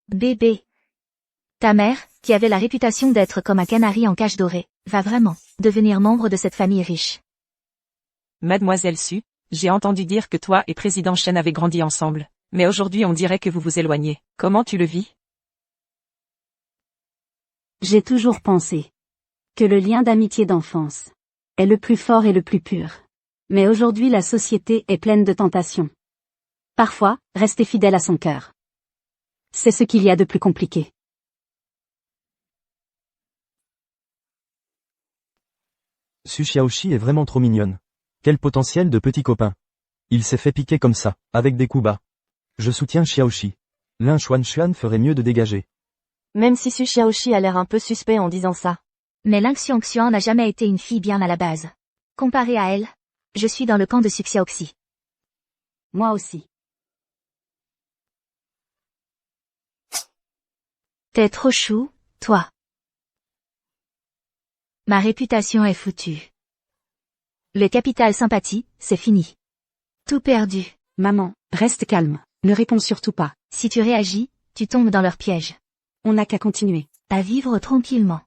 Bébé. Ta mère, qui avait la réputation d'être comme un canari en cage dorée, va vraiment devenir membre de cette famille riche. Mademoiselle Su, j'ai entendu dire que toi et Président Chen avez grandi ensemble, mais aujourd'hui on dirait que vous vous éloignez. Comment tu le vis? J'ai toujours pensé que le lien d'amitié d'enfance est le plus fort et le plus pur. Mais aujourd'hui la société est pleine de tentations. Parfois, rester fidèle à son cœur. C'est ce qu'il y a de plus compliqué. Su Xiaoxi est vraiment trop mignonne. Quel potentiel de petit copain. Il s'est fait piquer comme ça, avec des coups bas. Je soutiens Xiaoxi. Lin Xuan ferait mieux de dégager. Même si Su Xiaoxi a l'air un peu suspect en disant ça. Mais Ling Xiongxian n'a jamais été une fille bien à la base. Comparé à elle, je suis dans le camp de Su Xiaoxi. Moi aussi. T'es trop chou, toi. Ma réputation est foutue. Le capital sympathie, c'est fini. Tout perdu. Maman, reste calme, ne réponds surtout pas. Si tu réagis, tu tombes dans leur piège. On n'a qu'à continuer. À vivre tranquillement.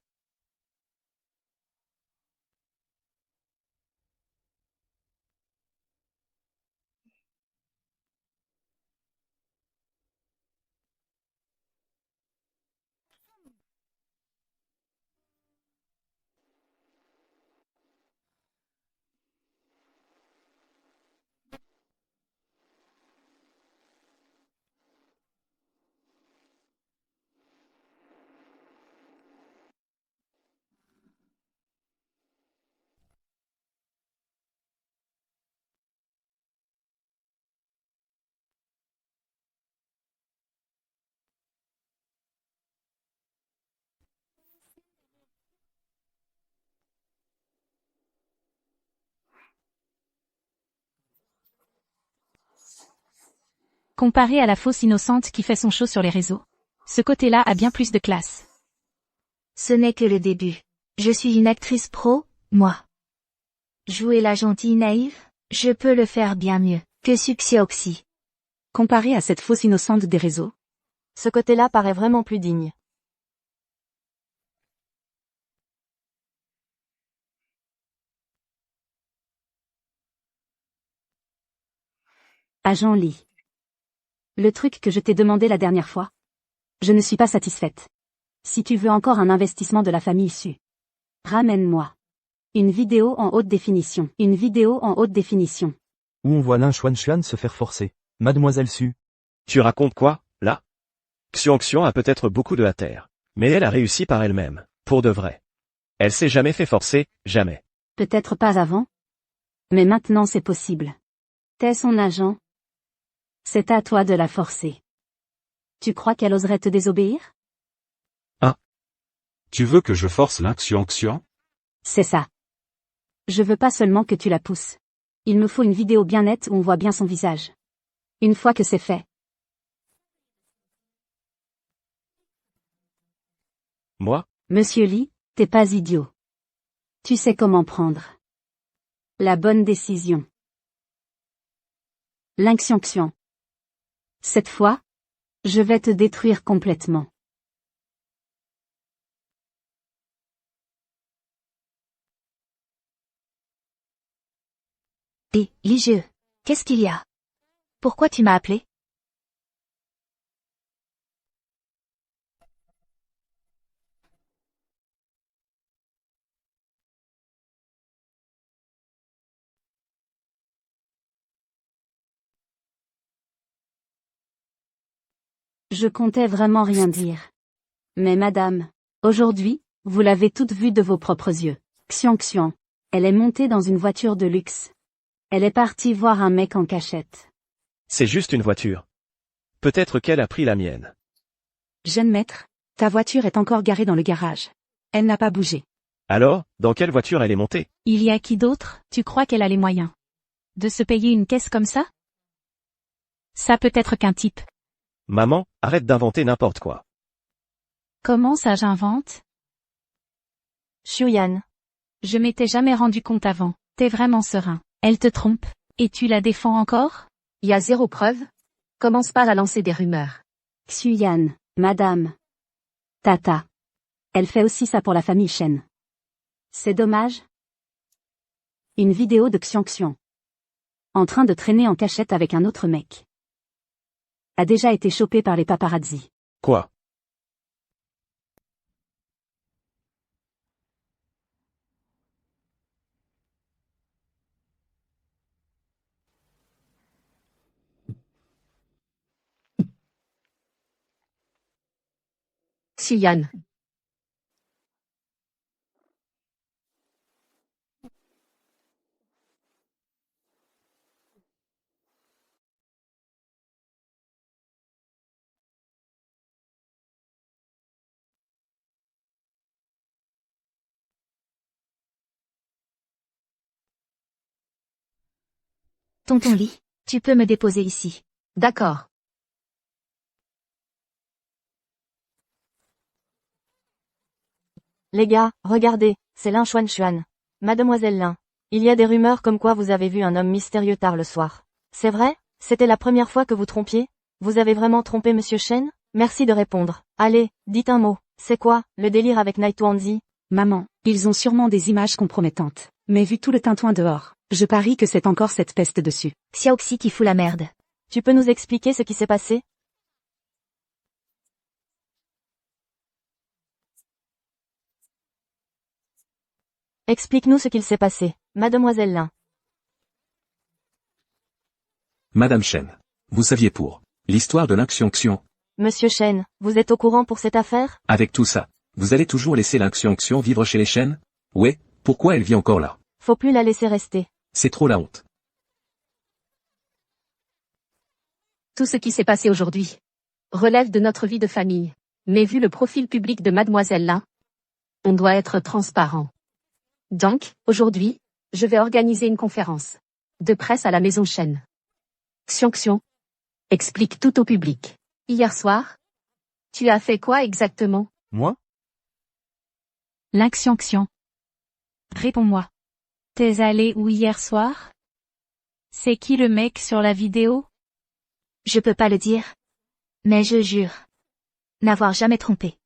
Comparé à la fausse innocente qui fait son show sur les réseaux, ce côté-là a bien plus de classe. Ce n'est que le début. Je suis une actrice pro, moi. Jouer la gentille naïve, je peux le faire bien mieux que Su Xiaoxi. Comparé à cette fausse innocente des réseaux, Ce côté-là paraît vraiment plus digne. Agent Lee. Le truc que je t'ai demandé la dernière fois. Je ne suis pas satisfaite. Si tu veux encore un investissement de la famille Su, ramène-moi une vidéo en haute définition. Une vidéo en haute définition. Où on voit Lin Xuan se faire forcer. Mademoiselle Su. Tu racontes quoi, là? Xiongxian a peut-être beaucoup de hâtère. Mais elle a réussi par elle-même. Pour de vrai. Elle s'est jamais fait forcer, jamais. Peut-être pas avant. Mais maintenant c'est possible. T'es son agent. C'est à toi de la forcer. Tu crois qu'elle oserait te désobéir? Tu veux que je force Lin Xuan? C'est ça. Je veux pas seulement que tu la pousses. Il me faut une vidéo bien nette où on voit bien son visage. Une fois que c'est fait. Moi? Monsieur Lee, t'es pas idiot. Tu sais comment prendre la bonne décision. Lin Xiongxian. Cette fois, je vais te détruire complètement. Et, Lige, qu'est-ce qu'il y a? Pourquoi tu m'as appelé? Je comptais vraiment rien dire. Mais madame, aujourd'hui, vous l'avez toute vue de vos propres yeux. Xiongxian. Elle est montée dans une voiture de luxe. Elle est partie voir un mec en cachette. C'est juste une voiture. Peut-être qu'elle a pris la mienne. Jeune maître, ta voiture est encore garée dans le garage. Elle n'a pas bougé. Alors, dans quelle voiture elle est montée? Il y a qui d'autre? Tu crois qu'elle a les moyens de se payer une caisse comme ça? Ça peut être qu'un type. Maman, arrête d'inventer n'importe quoi. Comment ça j'invente? Xuyan. Je m'étais jamais rendu compte avant. T'es vraiment serein. Elle te trompe. Et tu la défends encore? Y a zéro preuve? Commence pas à lancer des rumeurs. Xuyan, madame. Tata. Elle fait aussi ça pour la famille Shen. C'est dommage. Une vidéo de Xiongxian. En train de traîner en cachette avec un autre mec. A déjà été chopée par les paparazzi. Quoi? Xian. Tonton Lee, tu peux me déposer ici. D'accord. Les gars, regardez, c'est Lin Xuan. Mademoiselle Lin. Il y a des rumeurs comme quoi vous avez vu un homme mystérieux tard le soir. C'est vrai? C'était la première fois que vous trompiez? Vous avez vraiment trompé Monsieur Shen? Merci de répondre. Allez, dites un mot. C'est quoi, le délire avec Naito Hanzi? Maman, ils ont sûrement des images compromettantes. Mais vu tout le tintouin dehors, je parie que c'est encore cette peste dessus. Xiaoxi qui fout la merde. Tu peux nous expliquer ce qui s'est passé? Explique-nous ce qu'il s'est passé, Mademoiselle Lin. Madame Shen. Vous saviez pour l'histoire de l'Inxiong-Xiong. Monsieur Shen, vous êtes au courant pour cette affaire? Avec tout ça, vous allez toujours laisser l'Inxiong-Xiong vivre chez les Shen? Ouais, pourquoi elle vit encore là? Faut plus la laisser rester. C'est trop la honte. Tout ce qui s'est passé aujourd'hui relève de notre vie de famille. Mais vu le profil public de Mademoiselle Lin, on doit être transparent. Donc, aujourd'hui, je vais organiser une conférence de presse à la maison Shen. Xiong explique tout au public. Hier soir, tu as fait quoi exactement? Moi? L'Inxiong. Réponds-moi. T'es allé où hier soir? C'est qui le mec sur la vidéo? Je peux pas le dire. Mais je jure. N'avoir jamais trompé.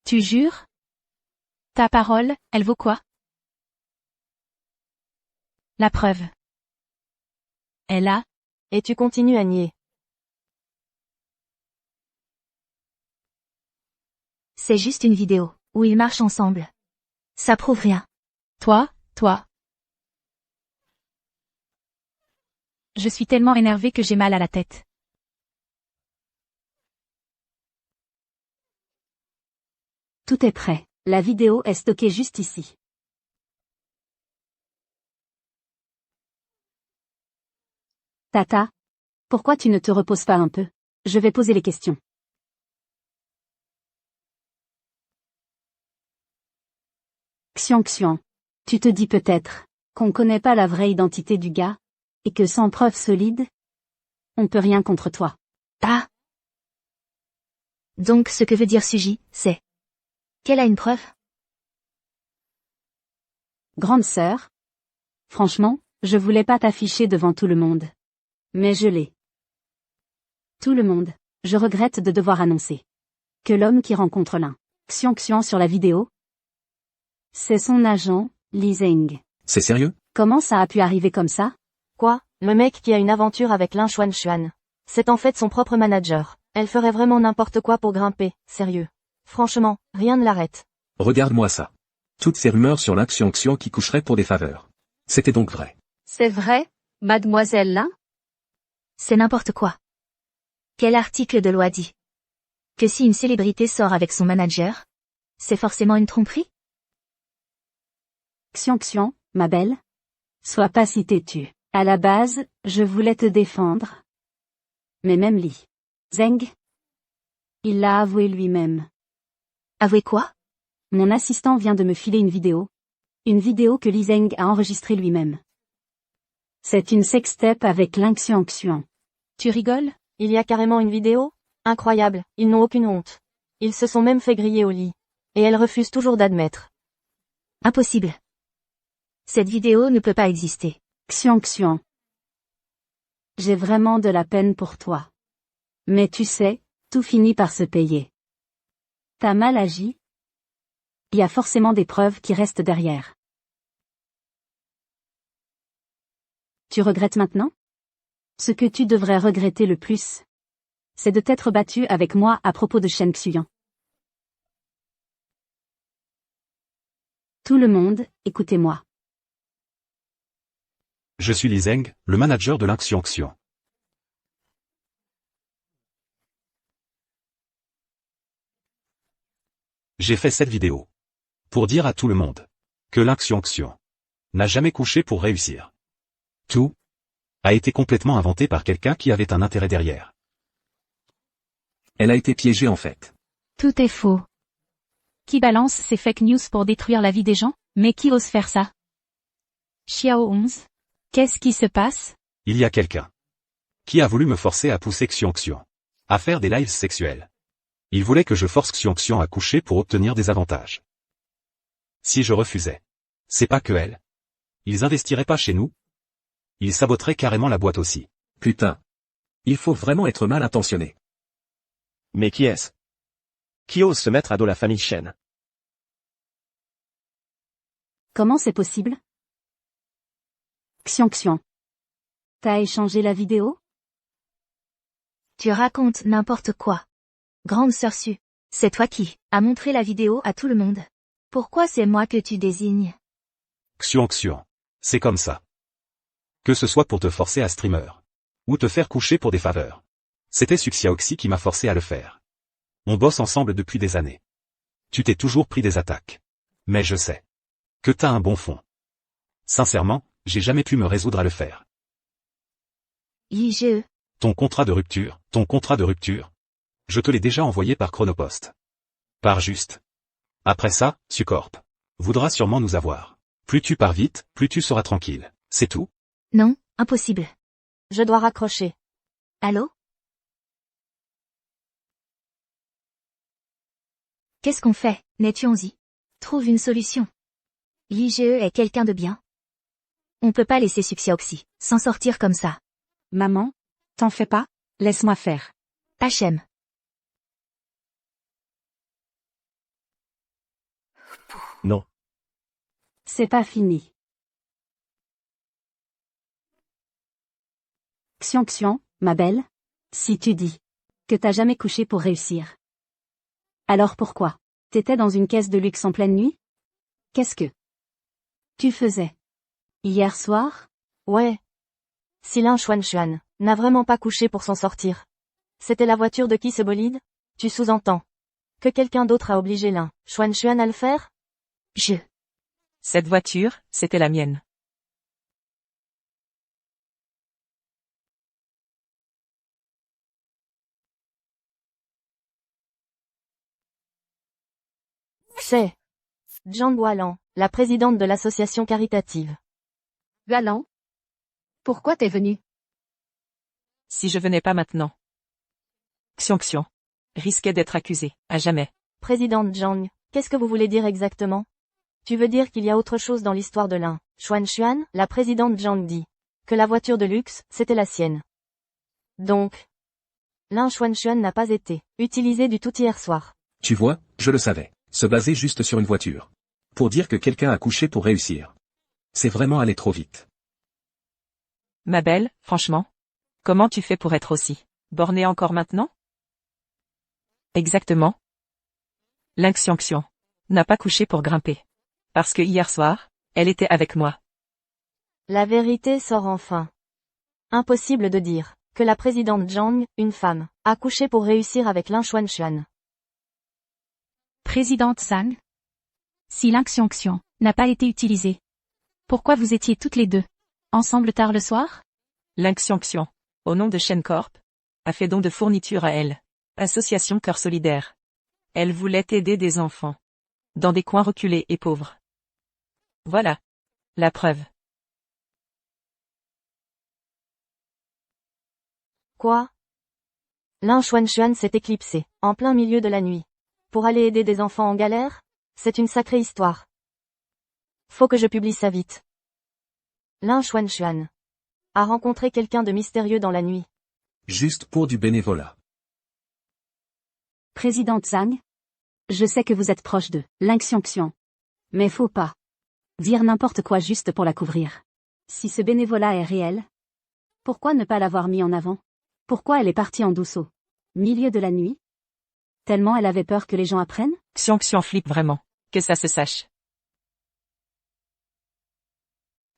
Tu jures? Ta parole, elle vaut quoi? La preuve. Elle a. Et tu continues à nier. C'est juste une vidéo, où ils marchent ensemble. Ça prouve rien. Toi. Je suis tellement énervée que j'ai mal à la tête. Tout est prêt. La vidéo est stockée juste ici. Tata, pourquoi tu ne te reposes pas un peu? Je vais poser les questions. Xiang, tu te dis peut-être qu'on connaît pas la vraie identité du gars, et que sans preuve solide, on peut rien contre toi. Ah. Donc ce que veut dire Suji, c'est qu'elle a une preuve? Grande sœur. Franchement, je voulais pas t'afficher devant tout le monde. Mais je l'ai. Tout le monde. Je regrette de devoir annoncer que l'homme qui rencontre l'un Xiang sur la vidéo, c'est son agent, Li Zeng. C'est sérieux? Comment ça a pu arriver comme ça? Quoi? Le mec qui a une aventure avec Lin Xuan. C'est en fait son propre manager. Elle ferait vraiment n'importe quoi pour grimper, sérieux. Franchement, rien ne l'arrête. Regarde-moi ça. Toutes ces rumeurs sur l'Inxiong qui coucherait pour des faveurs. C'était donc vrai. C'est vrai, Mademoiselle Lin? C'est n'importe quoi. Quel article de loi dit que si une célébrité sort avec son manager, c'est forcément une tromperie? Xiang, ma belle. Sois pas si têtue. À la base, je voulais te défendre. Mais même Li Zeng, il l'a avoué lui-même. Avoué quoi? Mon assistant vient de me filer une vidéo. Une vidéo que Li Zeng a enregistrée lui-même. C'est une sextape avec l'Inxiong. Tu rigoles? Il y a carrément une vidéo? Incroyable, ils n'ont aucune honte. Ils se sont même fait griller au lit. Et elle refuse toujours d'admettre. Impossible. Cette vidéo ne peut pas exister. Xiang. J'ai vraiment de la peine pour toi. Mais tu sais, tout finit par se payer. T'as mal agi? Il y a forcément des preuves qui restent derrière. Tu regrettes maintenant? Ce que tu devrais regretter le plus, c'est de t'être battu avec moi à propos de Shen Xiang. Tout le monde, écoutez-moi. Je suis Li Zeng, le manager de l'Inxiong. J'ai fait cette vidéo. Pour dire à tout le monde. Que Xiong n'a jamais couché pour réussir. Tout a été complètement inventé par quelqu'un qui avait un intérêt derrière. Elle a été piégée en fait. Tout est faux. Qui balance ces fake news pour détruire la vie des gens? Mais qui ose faire ça? Xiao 11. Qu'est-ce qui se passe? Il y a quelqu'un qui a voulu me forcer à pousser Xiong à faire des lives sexuels. Il voulait que je force Xiong à coucher pour obtenir des avantages. Si je refusais, c'est pas que elle. Ils investiraient pas chez nous. Ils saboteraient carrément la boîte aussi. Putain. Il faut vraiment être mal intentionné. Mais qui est-ce? Qui ose se mettre à dos la famille Chen? Comment c'est possible? Xiong. T'as échangé la vidéo? Tu racontes n'importe quoi. Grande sœur Su, c'est toi qui as montré la vidéo à tout le monde. Pourquoi c'est moi que tu désignes? Xiong, c'est comme ça. Que ce soit pour te forcer à streamer. Ou te faire coucher pour des faveurs. C'était Su Xiaoxi qui m'a forcé à le faire. On bosse ensemble depuis des années. Tu t'es toujours pris des attaques. Mais je sais que t'as un bon fond. Sincèrement, j'ai jamais pu me résoudre à le faire. IGE. Ton contrat de rupture. Je te l'ai déjà envoyé par Chronopost. Pars juste. Après ça, Sucorp voudra sûrement nous avoir. Plus tu pars vite, plus tu seras tranquille. C'est tout? Non, impossible. Je dois raccrocher. Allô? Qu'est-ce qu'on fait, Netuanzi? Trouve une solution. L'IGE est quelqu'un de bien. On peut pas laisser Su Xiaoxi s'en sortir comme ça. Maman, t'en fais pas, laisse-moi faire. HM. Non. C'est pas fini. Xiong, ma belle, si tu dis que t'as jamais couché pour réussir. Alors pourquoi? T'étais dans une caisse de luxe en pleine nuit? Qu'est-ce que tu faisais hier soir? Ouais. Si Xuan n'a vraiment pas couché pour s'en sortir. C'était la voiture de qui ce bolide? Tu sous-entends que quelqu'un d'autre a obligé Xuan à le faire? Cette voiture, c'était la mienne. C'est Zhang Gualan, la présidente de l'association caritative. Galant? Pourquoi t'es venu? Si je venais pas maintenant. Xiong risquait d'être accusé, à jamais. Présidente Zhang, qu'est-ce que vous voulez dire exactement? Tu veux dire qu'il y a autre chose dans l'histoire de Xuan? La présidente Zhang dit que la voiture de luxe, c'était la sienne. Donc, Xuan n'a pas été utilisé du tout hier soir. Tu vois, je le savais. Se baser juste sur une voiture. Pour dire que quelqu'un a couché pour réussir. C'est vraiment aller trop vite. Ma belle, franchement. Comment tu fais pour être aussi bornée encore maintenant? Exactement. Xiong n'a pas couché pour grimper. Parce que hier soir, elle était avec moi. La vérité sort enfin. Impossible de dire que la présidente Zhang, une femme, a couché pour réussir avec Xuan. Présidente Zhang. Si Xiong n'a pas été utilisé. Pourquoi vous étiez toutes les deux ensemble tard le soir? Xiong, au nom de Shen Corp, a fait don de fournitures à elle. Association Cœur Solidaire. Elle voulait aider des enfants. Dans des coins reculés et pauvres. Voilà. La preuve. Quoi? Xuan s'est éclipsé, en plein milieu de la nuit. Pour aller aider des enfants en galère? C'est une sacrée histoire. Faut que je publie ça vite. Xuan a rencontré quelqu'un de mystérieux dans la nuit. Juste pour du bénévolat. Présidente Zhang, je sais que vous êtes proche de Xiong. Mais faut pas dire n'importe quoi juste pour la couvrir. Si ce bénévolat est réel, pourquoi ne pas l'avoir mis en avant? Pourquoi elle est partie en douce au milieu de la nuit? Tellement elle avait peur que les gens apprennent? Xiong flippe vraiment. Que ça se sache.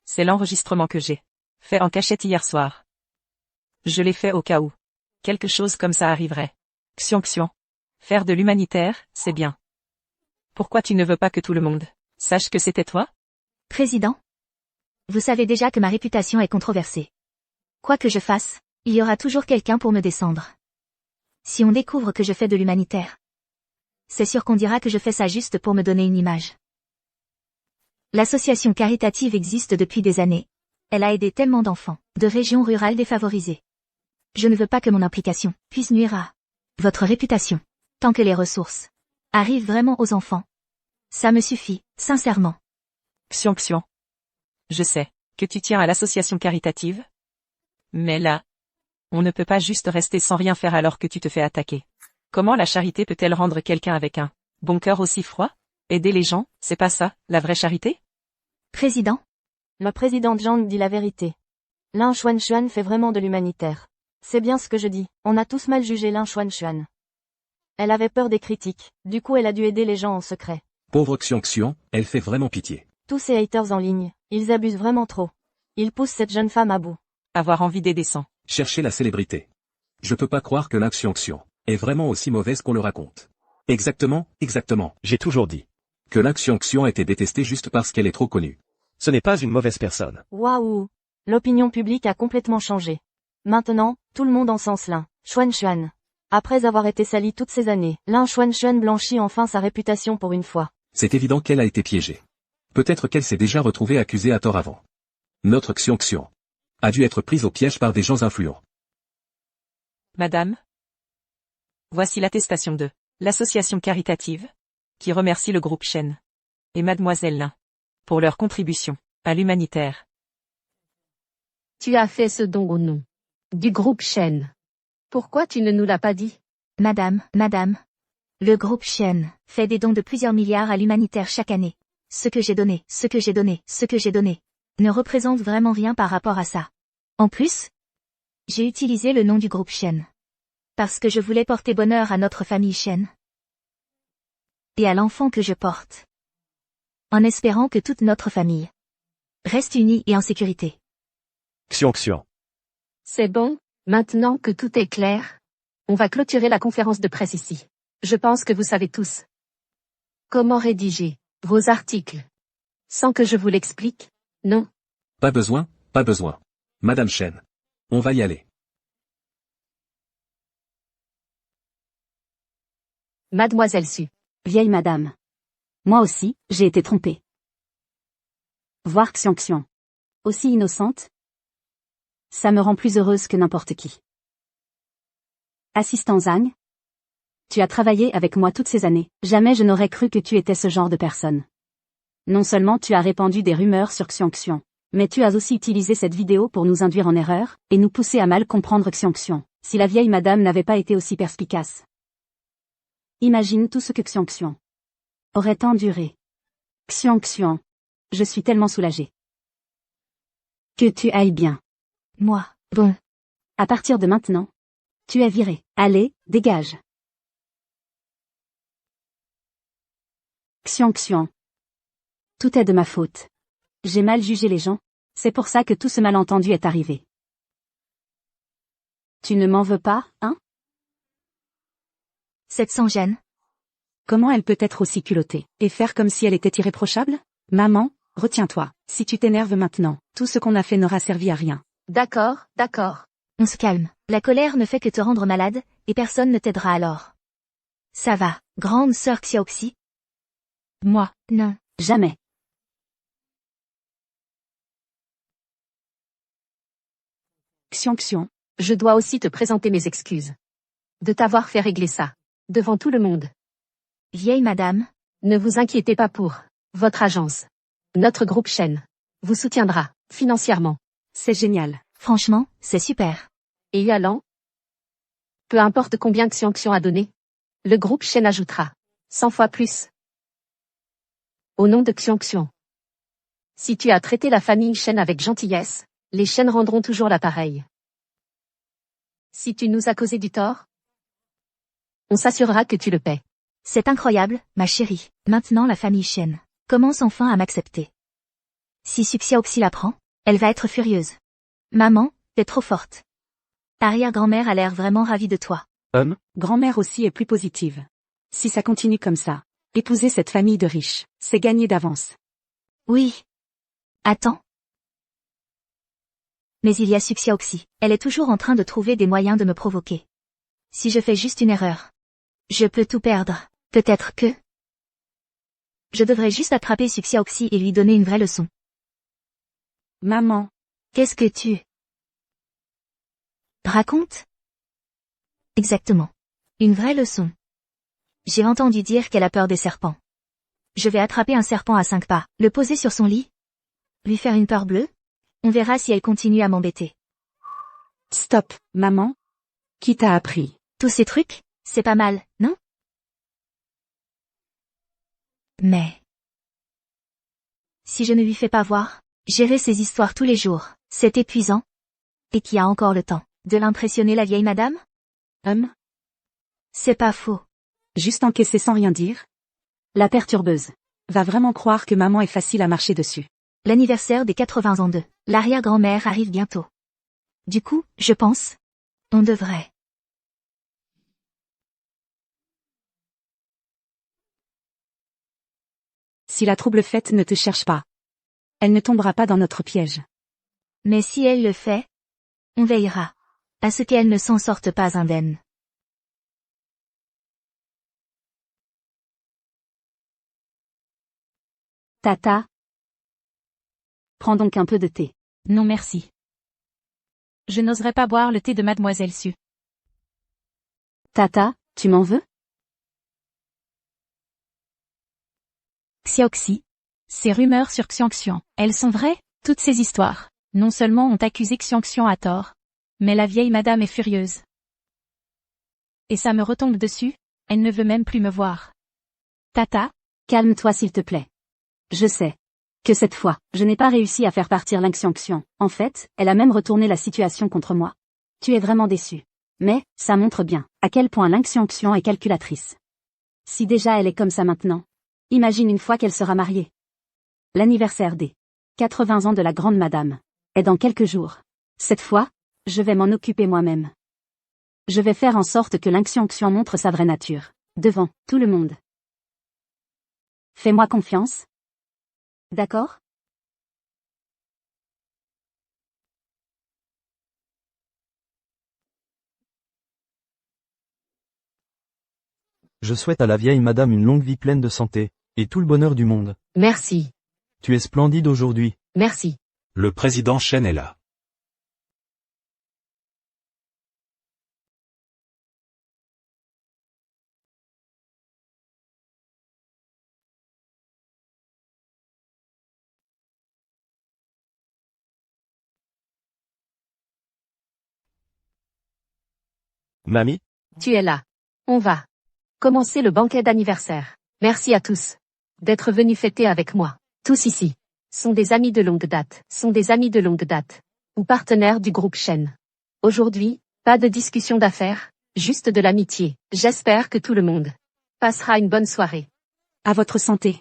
C'est l'enregistrement que j'ai fait en cachette hier soir. Je l'ai fait au cas où quelque chose comme ça arriverait. Xiong. Faire de l'humanitaire, c'est bien. Pourquoi tu ne veux pas que tout le monde sache que c'était toi? Président? Vous savez déjà que ma réputation est controversée. Quoi que je fasse, il y aura toujours quelqu'un pour me descendre. Si on découvre que je fais de l'humanitaire, c'est sûr qu'on dira que je fais ça juste pour me donner une image. L'association caritative existe depuis des années. Elle a aidé tellement d'enfants, de régions rurales défavorisées. Je ne veux pas que mon implication puisse nuire à votre réputation. Tant que les ressources arrivent vraiment aux enfants. Ça me suffit, sincèrement. Xion. Je sais que tu tiens à l'association caritative. Mais là, on ne peut pas juste rester sans rien faire alors que tu te fais attaquer. Comment la charité peut-elle rendre quelqu'un avec un bon cœur aussi froid? Aider les gens, c'est pas ça, la vraie charité? Président? La présidente Zhang dit la vérité. Lin Xuanxuan fait vraiment de l'humanitaire. C'est bien ce que je dis, on a tous mal jugé Lin Xuanxuan. Elle avait peur des critiques, du coup elle a dû aider les gens en secret. Pauvre Xion, elle fait vraiment pitié. Tous ces haters en ligne, ils abusent vraiment trop. Ils poussent cette jeune femme à bout. Avoir envie d'aider sans Chercher la célébrité. Je peux pas croire que la Xion est vraiment aussi mauvaise qu'on le raconte. Exactement. J'ai toujours dit Que la Xion était détestée juste parce qu'elle est trop connue. ce n'est pas une mauvaise personne. Waouh! L'opinion publique a complètement changé. Maintenant, tout le monde encense Lin Xuanxuan. Après avoir été sali toutes ces années, Lin Xuanxuan blanchit enfin sa réputation pour une fois. C'est évident qu'elle a été piégée. Peut-être qu'elle s'est déjà retrouvée accusée à tort avant. Notre Xion a dû être prise au piège par des gens influents. Madame? Voici l'attestation de l'association caritative, qui remercie le groupe Shen et Mademoiselle Lin pour leur contribution à l'humanitaire. Tu as fait ce don au nom du groupe Shen. Pourquoi tu ne nous l'as pas dit? Madame, le groupe Shen fait des dons de plusieurs milliards à l'humanitaire chaque année. Ce que j'ai donné ne représente vraiment rien par rapport à ça. En plus, j'ai utilisé le nom du groupe Shen parce que je voulais porter bonheur à notre famille Shen et à l'enfant que je porte, en espérant que toute notre famille reste unie et en sécurité. Xion. C'est bon, maintenant que tout est clair, on va clôturer la conférence de presse ici. Je pense que vous savez tous comment rédiger vos articles sans que je vous l'explique, non? Pas besoin. Madame Shen. On va y aller. Mademoiselle Su. Vieille madame. Moi aussi, j'ai été trompée. Voir Xion. Aussi innocente. Ça me rend plus heureuse que n'importe qui. Assistant Zhang. Tu as travaillé avec moi toutes ces années. Jamais je n'aurais cru que tu étais ce genre de personne. Non seulement tu as répandu des rumeurs sur Xion, mais tu as aussi utilisé cette vidéo pour nous induire en erreur, et nous pousser à mal comprendre Xion, si la vieille madame n'avait pas été aussi perspicace. Imagine tout ce que Xion aurait enduré. Xion, je suis tellement soulagée. Que tu ailles bien. Moi, bon. À partir de maintenant, tu es viré. Allez, dégage. Xion. Tout est de ma faute. J'ai mal jugé les gens, c'est pour ça que tout ce malentendu est arrivé. Tu ne m'en veux pas, hein? Cette sans gêne. Comment elle peut être aussi culottée, et faire comme si elle était irréprochable? Maman, retiens-toi. Si tu t'énerves maintenant, tout ce qu'on a fait n'aura servi à rien. D'accord. On se calme. La colère ne fait que te rendre malade, et personne ne t'aidera alors. Ça va, grande sœur Xiaoxi? Moi, Non. Jamais. Xion. Je dois aussi te présenter mes excuses. De t'avoir fait régler ça. Devant tout le monde. Vieille madame. Ne vous inquiétez pas pour votre agence. Notre groupe Shen vous soutiendra, financièrement. C'est génial. Franchement, c'est super. Et allant? Peu importe combien Xion a donné. Le groupe Shen ajoutera 100 fois plus. Au nom de Xion. Si tu as traité la famille Shen avec gentillesse, les Shen rendront toujours l'appareil. Si tu nous as causé du tort, on s'assurera que tu le paies. C'est incroyable, ma chérie. Maintenant la famille Shen commence enfin à m'accepter. Si Su Xiaoxi l'apprend, elle va être furieuse. Maman, t'es trop forte. Arrière-grand-mère a l'air vraiment ravie de toi. Grand-mère aussi est plus positive. Si ça continue comme ça, Épouser cette famille de riches, c'est gagner d'avance. Oui. Attends. Mais il y a Suxiaoxi. Elle est toujours en train de trouver des moyens de me provoquer. Si je fais juste une erreur, je peux tout perdre. Peut-être que... Je devrais juste attraper Suxiaoxi et lui donner une vraie leçon. Maman. Qu'est-ce que tu... racontes? Exactement. Une vraie leçon. J'ai entendu dire qu'elle a peur des serpents. Je vais attraper un serpent à 5 pas, le poser sur son lit, lui faire une peur bleue. On verra si elle continue à m'embêter. Stop, maman. Qui t'a appris? Tous ces trucs, c'est pas mal, non? Mais... si je ne lui fais pas voir, gérer ces histoires tous les jours, c'est épuisant. Et qui a encore le temps de l'impressionner la vieille madame? C'est pas faux. Juste encaisser sans rien dire? La perturbeuse. Va vraiment croire que maman est facile à marcher dessus. L'anniversaire des 80 ans de l'arrière-grand-mère arrive bientôt. Du coup, je pense, on devrait... Si la trouble faite ne te cherche pas, elle ne tombera pas dans notre piège. Mais si elle le fait, on veillera à ce qu'elle ne s'en sorte pas indemne. Tata. Prends donc un peu de thé. Non merci. Je n'oserais pas boire le thé de Mademoiselle Su. Tata, tu m'en veux? Xiaoxi. Ces rumeurs sur Xiangxian, elles sont vraies? Toutes ces histoires, non seulement ont accusé Xiangxian à tort, mais la vieille madame est furieuse. Et ça me retombe dessus, elle ne veut même plus me voir. Tata? Calme-toi s'il te plaît. Je sais que cette fois, je n'ai pas réussi à faire partir Xiangxian. En fait, elle a même retourné la situation contre moi. Tu es vraiment déçu. Mais, ça montre bien à quel point Xiangxian est calculatrice. Si déjà elle est comme ça maintenant, imagine une fois qu'elle sera mariée. L'anniversaire des 80 ans de la grande madame est dans quelques jours. Cette fois, je vais m'en occuper moi-même. Je vais faire en sorte que Xiangxian montre sa vraie nature, devant tout le monde. Fais-moi confiance. D'accord? Je souhaite à la vieille madame une longue vie pleine de santé, et tout le bonheur du monde. Merci. Tu es splendide aujourd'hui. Merci. Le président Shen est là. Mamie? Tu es là. On va commencer le banquet d'anniversaire. Merci à tous d'être venus fêter avec moi. Tous ici sont des amis de longue date, ou partenaires du groupe Shen. Aujourd'hui, pas de discussion d'affaires, juste de l'amitié. J'espère que tout le monde passera une bonne soirée. À votre santé.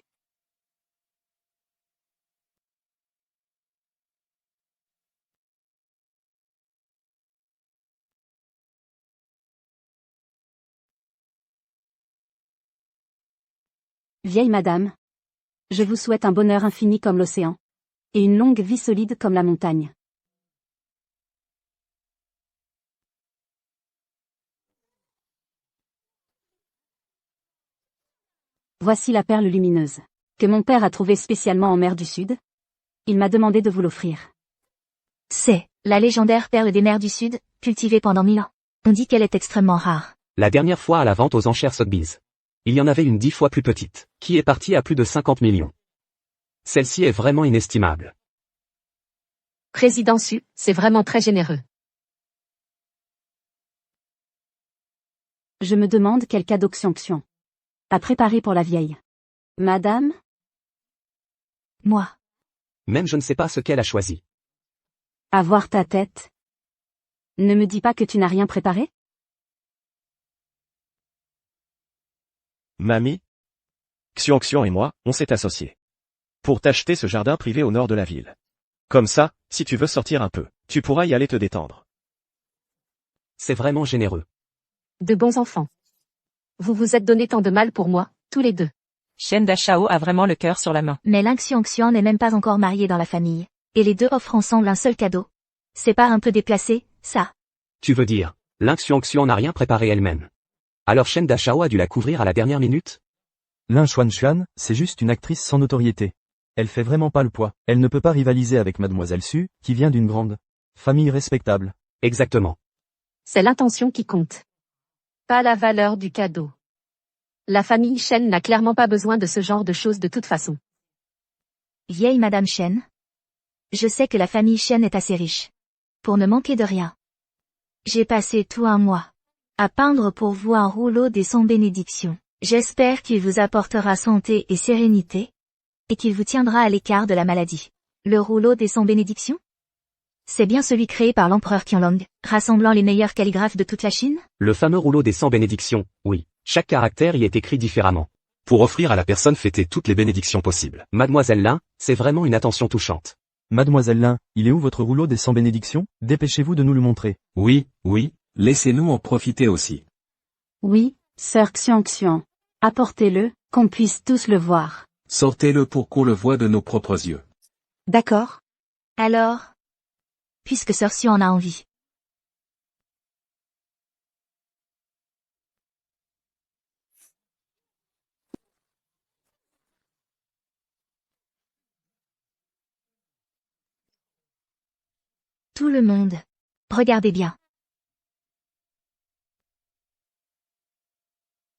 Vieille madame. Je vous souhaite un bonheur infini comme l'océan. Et une longue vie solide comme la montagne. Voici la perle lumineuse, que mon père a trouvée spécialement en mer du Sud. Il m'a demandé de vous l'offrir. C'est la légendaire perle des mers du Sud, cultivée pendant 1000 ans. On dit qu'elle est extrêmement rare. La dernière fois à la vente aux enchères Sotheby's. Il y en avait une 10 fois plus petite, qui est partie à plus de 50 millions. Celle-ci est vraiment inestimable. Président Su, c'est vraiment très généreux. Je me demande quel cadeau Xiangxian a préparé pour la vieille madame? Moi. Même je ne sais pas ce qu'elle a choisi. Avoir ta tête. Ne me dis pas que tu n'as rien préparé? Mamie? Xiangxian et moi, on s'est associés. Pour t'acheter ce jardin privé au nord de la ville. Comme ça, si tu veux sortir un peu, tu pourras y aller te détendre. C'est vraiment généreux. De bons enfants. Vous vous êtes donné tant de mal pour moi, tous les deux. Shen Dashao a vraiment le cœur sur la main. Mais Ling Xiangxian n'est même pas encore marié dans la famille. Et les deux offrent ensemble un seul cadeau. C'est pas un peu déplacé, ça? Tu veux dire, Ling Xiangxian n'a rien préparé elle-même. Alors Shen Dashao a dû la couvrir à la dernière minute? Lin Xuan, c'est juste une actrice sans notoriété. Elle fait vraiment pas le poids. Elle ne peut pas rivaliser avec Mademoiselle Su, qui vient d'une grande famille respectable. Exactement. C'est l'intention qui compte. Pas la valeur du cadeau. La famille Shen n'a clairement pas besoin de ce genre de choses de toute façon. Vieille Madame Shen. Je sais que la famille Shen est assez riche. Pour ne manquer de rien. J'ai passé tout un mois à peindre pour vous un rouleau des 100 bénédictions. J'espère qu'il vous apportera santé et sérénité, et qu'il vous tiendra à l'écart de la maladie. Le rouleau des 100 bénédictions? C'est bien celui créé par l'empereur Qianlong, rassemblant les meilleurs calligraphes de toute la Chine? Le fameux rouleau des 100 bénédictions, oui. Chaque caractère y est écrit différemment. Pour offrir à la personne fêtée toutes les bénédictions possibles. Mademoiselle Lin, c'est vraiment une attention touchante. Mademoiselle Lin, il est où votre rouleau des 100 bénédictions? Dépêchez-vous de nous le montrer. Oui, laissez-nous en profiter aussi. Oui, sœur Xiangxian. Apportez-le, qu'on puisse tous le voir. Sortez-le pour qu'on le voie de nos propres yeux. D'accord. Alors, puisque Sœur Su en a envie. Tout le monde. Regardez bien.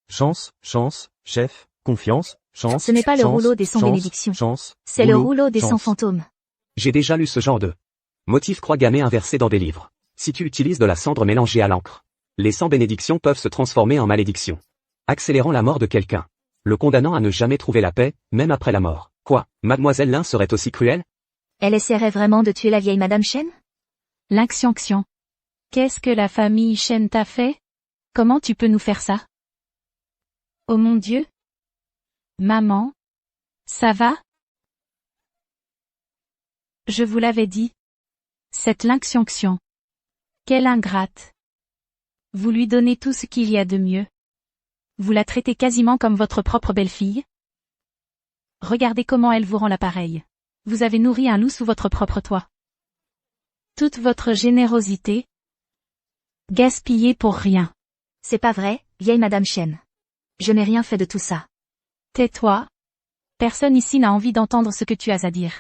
Chance, chef, confiance, chance. Ce n'est pas le rouleau des 100 bénédictions. C'est le rouleau des 100 fantômes. J'ai déjà lu ce genre de motif croix gammé inversé dans des livres. Si tu utilises de la cendre mélangée à l'encre, les 100 bénédictions peuvent se transformer en malédictions, accélérant la mort de quelqu'un, le condamnant à ne jamais trouver la paix, même après la mort. Quoi, Mademoiselle Lin serait aussi cruelle? Elle essaierait vraiment de tuer la vieille Madame Shen? Ling Xiangxian. Qu'est-ce que la famille Shen t'a fait? Comment tu peux nous faire ça? Oh mon Dieu! Maman? Ça va? Je vous l'avais dit. Cette Ling Xiangxian. Quelle ingrate! Vous lui donnez tout ce qu'il y a de mieux. Vous la traitez quasiment comme votre propre belle-fille. Regardez comment elle vous rend l'appareil. Vous avez nourri un loup sous votre propre toit. Toute votre générosité, gaspillée pour rien. C'est pas vrai, vieille Madame Shen. Je n'ai rien fait de tout ça. Tais-toi. Personne ici n'a envie d'entendre ce que tu as à dire.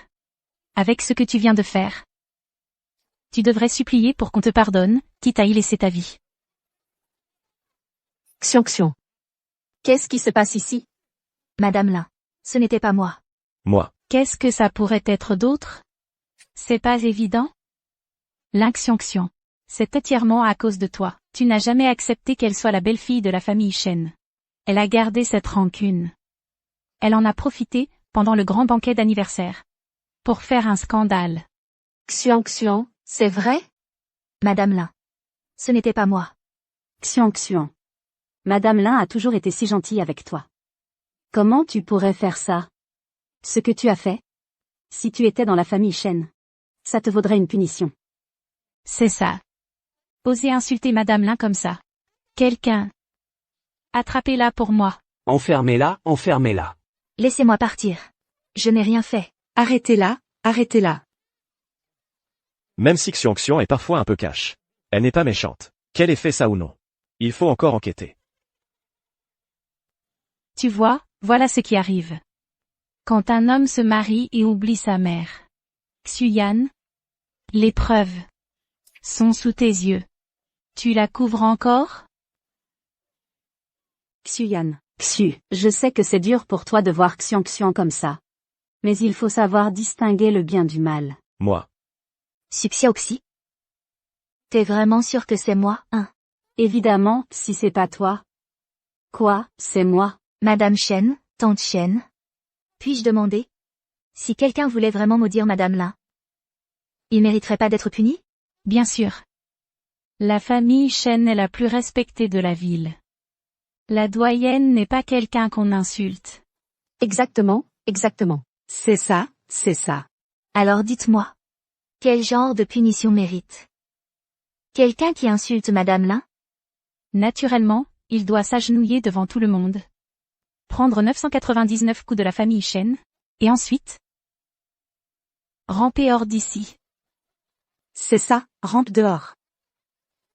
Avec ce que tu viens de faire. Tu devrais supplier pour qu'on te pardonne, quitte à y laisser ta vie. Xiangxian. Qu'est-ce qui se passe ici? Madame Lin. Ce n'était pas moi. Moi. Qu'est-ce que ça pourrait être d'autre? C'est pas évident? Ling Xiangxian. C'est entièrement à cause de toi. Tu n'as jamais accepté qu'elle soit la belle-fille de la famille Shen. Elle a gardé cette rancune. Elle en a profité, pendant le grand banquet d'anniversaire. Pour faire un scandale. Xiangxian, c'est vrai? Madame Lin. Ce n'était pas moi. Xiangxian. Madame Lin a toujours été si gentille avec toi. Comment tu pourrais faire ça? Ce que tu as fait? Si tu étais dans la famille Shen. Ça te vaudrait une punition. C'est ça. Osez insulter Madame Lin comme ça. Quelqu'un. Attrapez-la pour moi. Enfermez-la, enfermez-la. Laissez-moi partir. Je n'ai rien fait. Arrêtez-la, arrêtez-la. Même si Xiangxian est parfois un peu cash. Elle n'est pas méchante. Quel effet ça ou non? Il faut encore enquêter. Tu vois, voilà ce qui arrive. Quand un homme se marie et oublie sa mère. Xuyan. Les preuves sont sous tes yeux. Tu la couvres encore? Xuyan. Xu, je sais que c'est dur pour toi de voir Xiangxian comme ça. Mais il faut savoir distinguer le bien du mal. Moi. Xiaoxi. T'es vraiment sûr que c'est moi, hein? Évidemment, si c'est pas toi. Quoi, c'est moi? Madame Shen, tante Shen. Puis-je demander? Si quelqu'un voulait vraiment maudire Madame Lin, il mériterait pas d'être puni? Bien sûr. La famille Shen est la plus respectée de la ville. La doyenne n'est pas quelqu'un qu'on insulte. Exactement, exactement. C'est ça, c'est ça. Alors dites-moi. Quel genre de punition mérite? Quelqu'un qui insulte Madame Lin? Naturellement, il doit s'agenouiller devant tout le monde. Prendre 999 coups de la famille Shen. Et ensuite ramper hors d'ici. C'est ça, rampe dehors.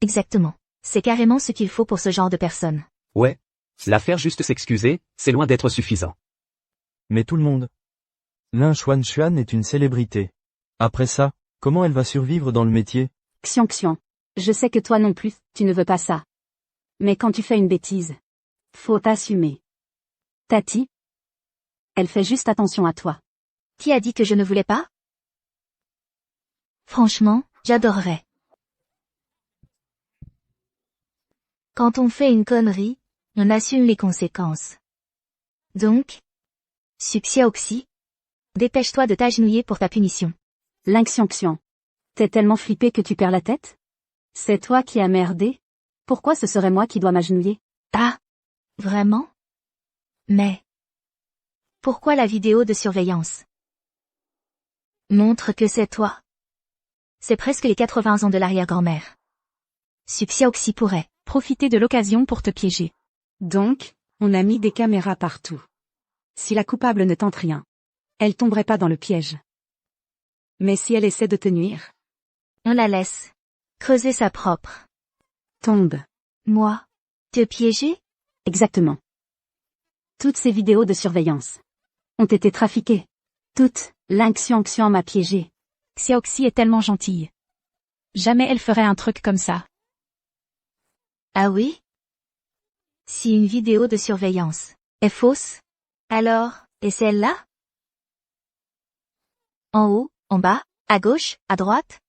Exactement. C'est carrément ce qu'il faut pour ce genre de personne. Ouais. La faire juste s'excuser, c'est loin d'être suffisant. Mais tout le monde. Lin Xuan est une célébrité. Après ça, comment elle va survivre dans le métier? Xiang, je sais que toi non plus, tu ne veux pas ça. Mais quand tu fais une bêtise, faut t'assumer. Tati, elle fait juste attention à toi. Qui a dit que je ne voulais pas? Franchement, j'adorerais. Quand on fait une connerie, on assume les conséquences. Donc, Xiaoxi, dépêche-toi de t'agenouiller pour ta punition. Lin Xiang, t'es tellement flippé que tu perds la tête? C'est toi qui as merdé? Pourquoi ce serait moi qui dois m'agenouiller? Ah, vraiment? Mais pourquoi la vidéo de surveillance montre que c'est toi? C'est presque les 80 ans de l'arrière-grand-mère. Xiaoxi pourrait profiter de l'occasion pour te piéger. Donc, on a mis des caméras partout. Si la coupable ne tente rien, elle tomberait pas dans le piège. Mais si elle essaie de te nuire, on la laisse creuser sa propre tombe. Moi? Te piéger? Exactement. Toutes ces vidéos de surveillance ont été trafiquées. Toutes. Lin Xiang m'a piégé. Xiaoxi est tellement gentille. Jamais elle ferait un truc comme ça. Ah oui? Si une vidéo de surveillance est fausse, alors, et celle-là? En haut, en bas, à gauche, à droite?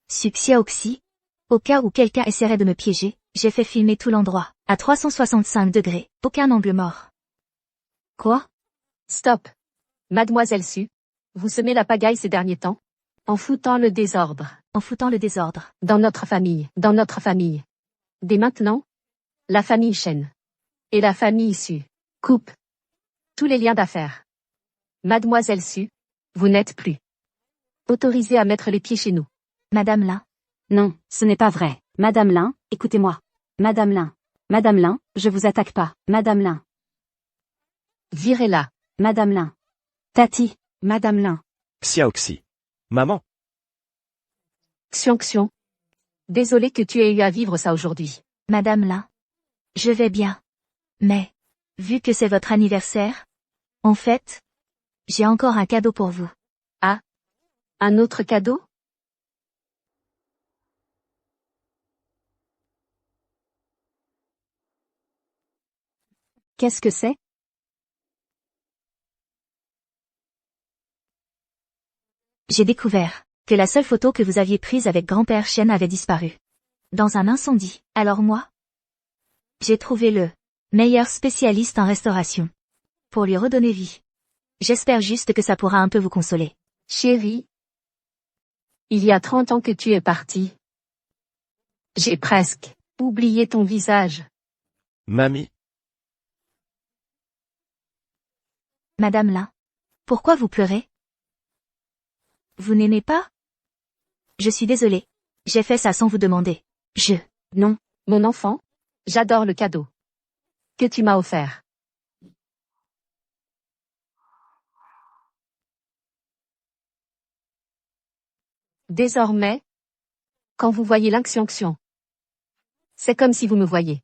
Xiaoxi, au cas où quelqu'un essaierait de me piéger, j'ai fait filmer tout l'endroit, à 365 degrés, aucun angle mort. Quoi? Stop. Mademoiselle Su, vous semez la pagaille ces derniers temps, en foutant le désordre. En foutant le désordre. Dans notre famille. Dès maintenant, la famille Shen et la famille Su coupent tous les liens d'affaires. Mademoiselle Su, vous n'êtes plus autorisée à mettre les pieds chez nous. Madame Lin. Non, ce n'est pas vrai. Madame Lin, écoutez-moi. Madame Lin, je vous attaque pas. Madame Lin. Virez-la. Madame Lin. Tati. Madame Lin. Xiaoxi. Maman. Xiang. Désolé que tu aies eu à vivre ça aujourd'hui. Madame Lin. Je vais bien. Mais, vu que c'est votre anniversaire, en fait, j'ai encore un cadeau pour vous. Ah? Un autre cadeau? Qu'est-ce que c'est? J'ai découvert que la seule photo que vous aviez prise avec grand-père Shen avait disparu. Dans un incendie. Alors moi, j'ai trouvé le meilleur spécialiste en restauration. Pour lui redonner vie. J'espère juste que ça pourra un peu vous consoler. Chérie, il y a 30 ans que tu es partie. J'ai presque oublié ton visage. Mamie. Madame Lin. Pourquoi vous pleurez? Vous n'aimez pas? Je suis désolée. J'ai fait ça sans vous demander. Non, mon enfant, j'adore le cadeau que tu m'as offert. Désormais, quand vous voyez Lin Xiang, c'est comme si vous me voyez.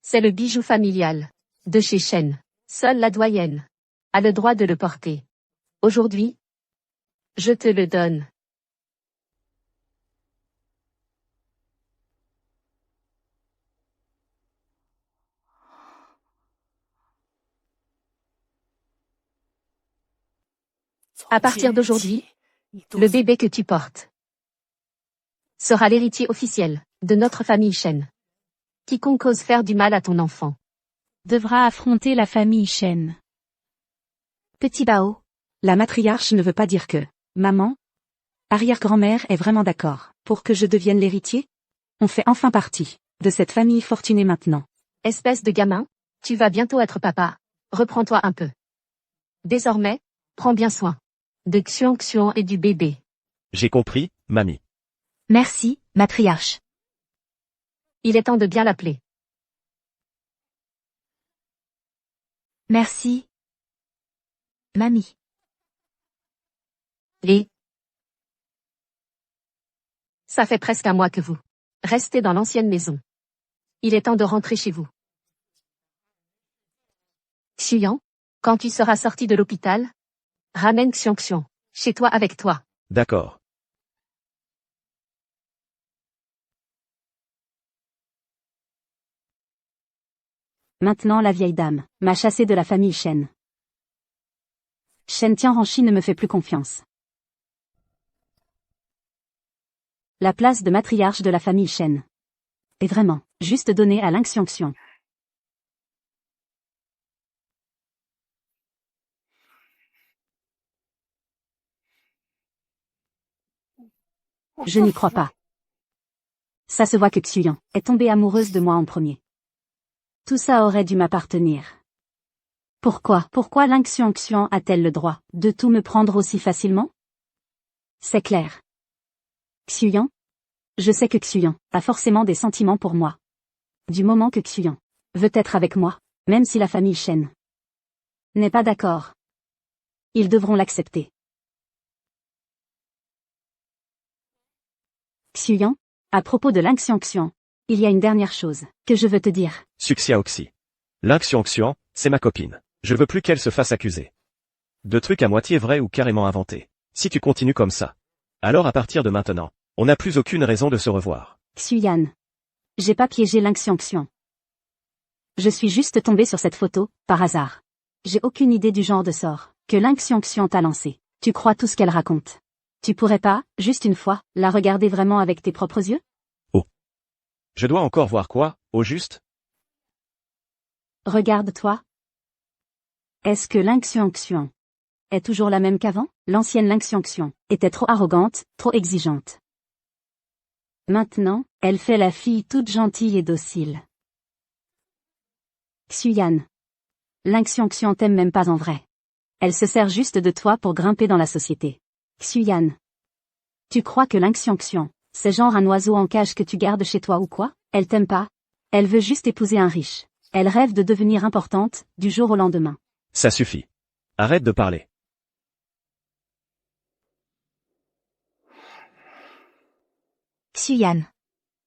C'est le bijou familial de chez Shen. Seule la doyenne a le droit de le porter. Aujourd'hui, je te le donne. À partir d'aujourd'hui, le bébé que tu portes sera l'héritier officiel de notre famille Shen. Quiconque ose faire du mal à ton enfant devra affronter la famille Shen. Petit Bao. La matriarche ne veut pas dire que, maman, arrière-grand-mère est vraiment d'accord pour que je devienne l'héritier? On fait enfin partie de cette famille fortunée maintenant. Espèce de gamin, tu vas bientôt être papa. Reprends-toi un peu. Désormais, prends bien soin de Xiang et du bébé. J'ai compris, mamie. Merci, matriarche. Il est temps de bien l'appeler. Merci. Mamie. Et ça fait presque un mois que vous restez dans l'ancienne maison. Il est temps de rentrer chez vous. Xiuyan, quand tu seras sorti de l'hôpital, ramène Xiongxiong chez toi avec toi. D'accord. Maintenant la vieille dame m'a chassé de la famille Shen. Shen Tianranchi ne me fait plus confiance. La place de matriarche de la famille Shen est vraiment juste donnée à Ling Xiongxiong. Je n'y crois pas. Ça se voit que Xiuyan est tombée amoureuse de moi en premier. Tout ça aurait dû m'appartenir. Pourquoi Ling Xiongxiong a-t-elle le droit de tout me prendre aussi facilement? C'est clair. Xiuyan? Je sais que Xiuyan a forcément des sentiments pour moi. Du moment que Xiuyan veut être avec moi, même si la famille Shen n'est pas d'accord, ils devront l'accepter. Xiuyan, à propos de Ling Xiongxiong, il y a une dernière chose que je veux te dire. Suxiaoxi. Ling Xiongxiong, c'est ma copine. Je veux plus qu'elle se fasse accuser de trucs à moitié vrais ou carrément inventés. Si tu continues comme ça, alors à partir de maintenant, on n'a plus aucune raison de se revoir. Xiuyan. J'ai pas piégé Ling Xiongxiong. Je suis juste tombée sur cette photo, par hasard. J'ai aucune idée du genre de sort que Ling Xiongxiong t'a lancé. Tu crois tout ce qu'elle raconte. Tu pourrais pas, juste une fois, la regarder vraiment avec tes propres yeux? Oh. Je dois encore voir quoi, au juste? Regarde-toi. Est-ce que Ling Xiongxiong est toujours la même qu'avant? L'ancienne Ling Xiongxiong était trop arrogante, trop exigeante. Maintenant, elle fait la fille toute gentille et docile. Xiuyan. Ling Xiongxiong t'aime même pas en vrai. Elle se sert juste de toi pour grimper dans la société. Xiuyan. Tu crois que Ling Xiongxiong, c'est genre un oiseau en cage que tu gardes chez toi ou quoi? Elle t'aime pas. Elle veut juste épouser un riche. Elle rêve de devenir importante, du jour au lendemain. Ça suffit. Arrête de parler. Xiuyan.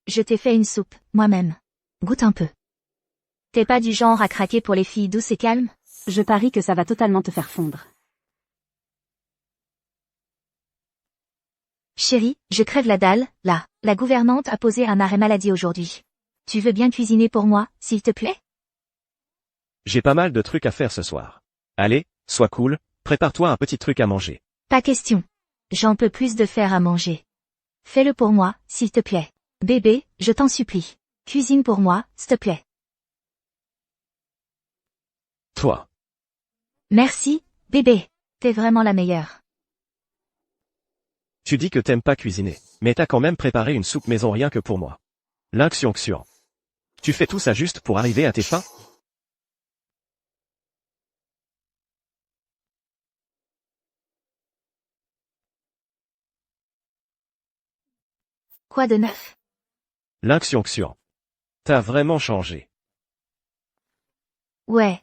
Je t'ai fait une soupe, moi-même. Goûte un peu. T'es pas du genre à craquer pour les filles douces et calmes? Je parie que ça va totalement te faire fondre. Chérie, je crève la dalle, là. La gouvernante a posé un arrêt maladie aujourd'hui. Tu veux bien cuisiner pour moi, s'il te plaît? J'ai pas mal de trucs à faire ce soir. Allez, sois cool, prépare-toi un petit truc à manger. Pas question. J'en peux plus de faire à manger. Fais-le pour moi, s'il te plaît. Bébé, je t'en supplie. Cuisine pour moi, s'il te plaît. Toi. Merci, bébé. T'es vraiment la meilleure. Tu dis que t'aimes pas cuisiner, mais t'as quand même préparé une soupe maison rien que pour moi. Ling Xiongxiong. Tu fais tout ça juste pour arriver à tes fins? Quoi de neuf? Ling Xiongxiong. T'as vraiment changé. Ouais.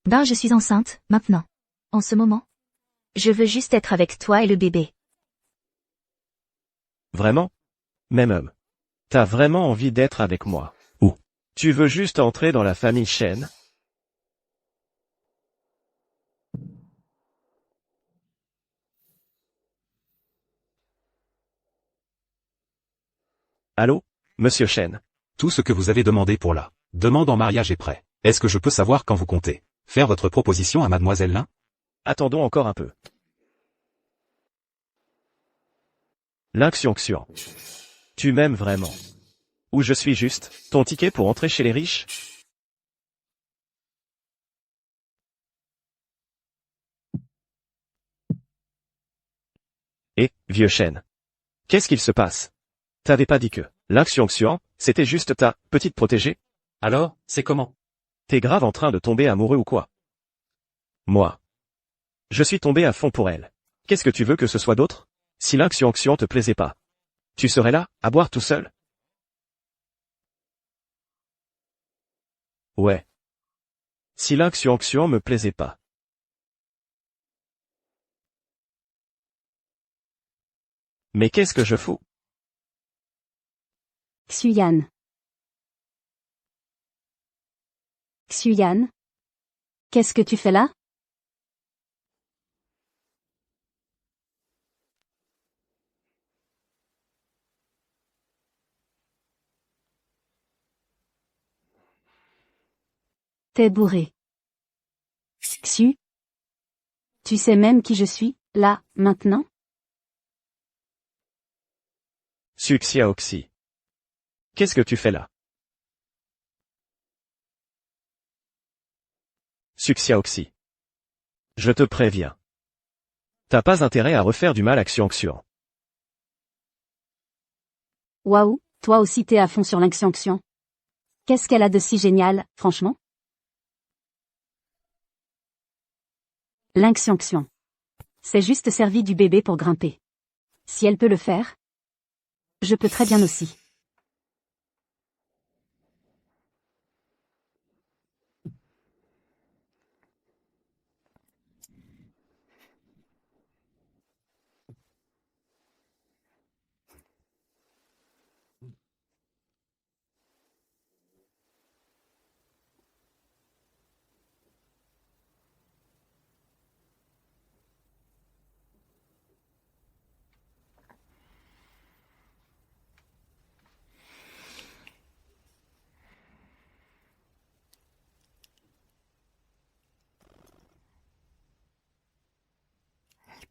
Ben je suis enceinte, maintenant. En ce moment. Je veux juste être avec toi et le bébé. Vraiment? Même. T'as vraiment envie d'être avec moi? Ou tu veux juste entrer dans la famille Shen? Allô, monsieur Shen? Tout ce que vous avez demandé pour la demande en mariage est prêt. Est-ce que je peux savoir quand vous comptez faire votre proposition à mademoiselle Lin? Attendons encore un peu. Ling Xiongxiong. Tu m'aimes vraiment? Ou je suis juste ton ticket pour entrer chez les riches? Eh, vieux Shen. Qu'est-ce qu'il se passe? T'avais pas dit que Ling Xiongxiong, c'était juste ta petite protégée? Alors, c'est comment? T'es grave en train de tomber amoureux ou quoi? Moi. Je suis tombé à fond pour elle. Qu'est-ce que tu veux que ce soit d'autre? Si Ling Xiongxiong te plaisait pas, Tu serais là, à boire tout seul? Ouais. Si Xuan me plaisait pas. Mais qu'est-ce que je fous? Xuyan. Xuyan. Qu'est-ce que tu fais là? T'es bourré. Xu. Tu sais même qui je suis, là, maintenant? Xiaoxi. Qu'est-ce que tu fais là? Xiaoxi. Je te préviens. T'as pas intérêt à refaire du mal à Xuan. Waouh, toi aussi t'es à fond sur l'Xian. Qu'est-ce qu'elle a de si génial, franchement? L'Xian. C'est juste servi du bébé pour grimper. Si elle peut le faire, je peux très bien aussi.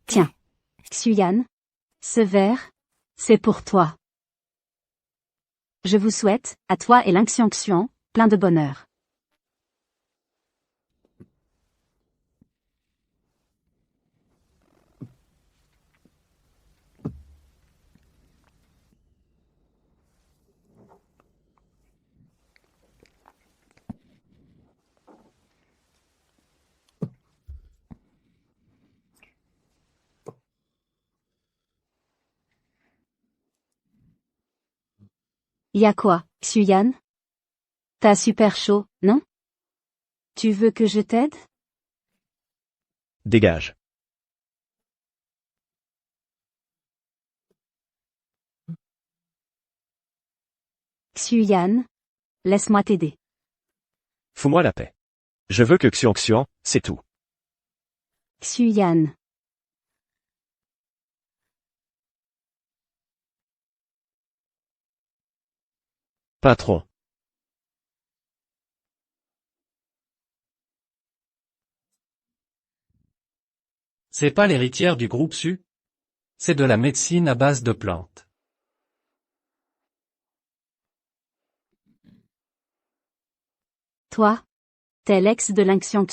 Tiens, Xuyan, ce verre, c'est pour toi. Je vous souhaite, à toi et l'Xian, plein de bonheur. Y a quoi, Xuyan? T'as super chaud, non? Tu veux que je t'aide? Dégage. Xuyan, laisse-moi t'aider. Fous-moi la paix. Je veux que Xuan, c'est tout. Xuyan. Patron. C'est pas l'héritière du groupe Su? C'est de la médecine à base de plantes. Toi? T'es l'ex de l'Xian?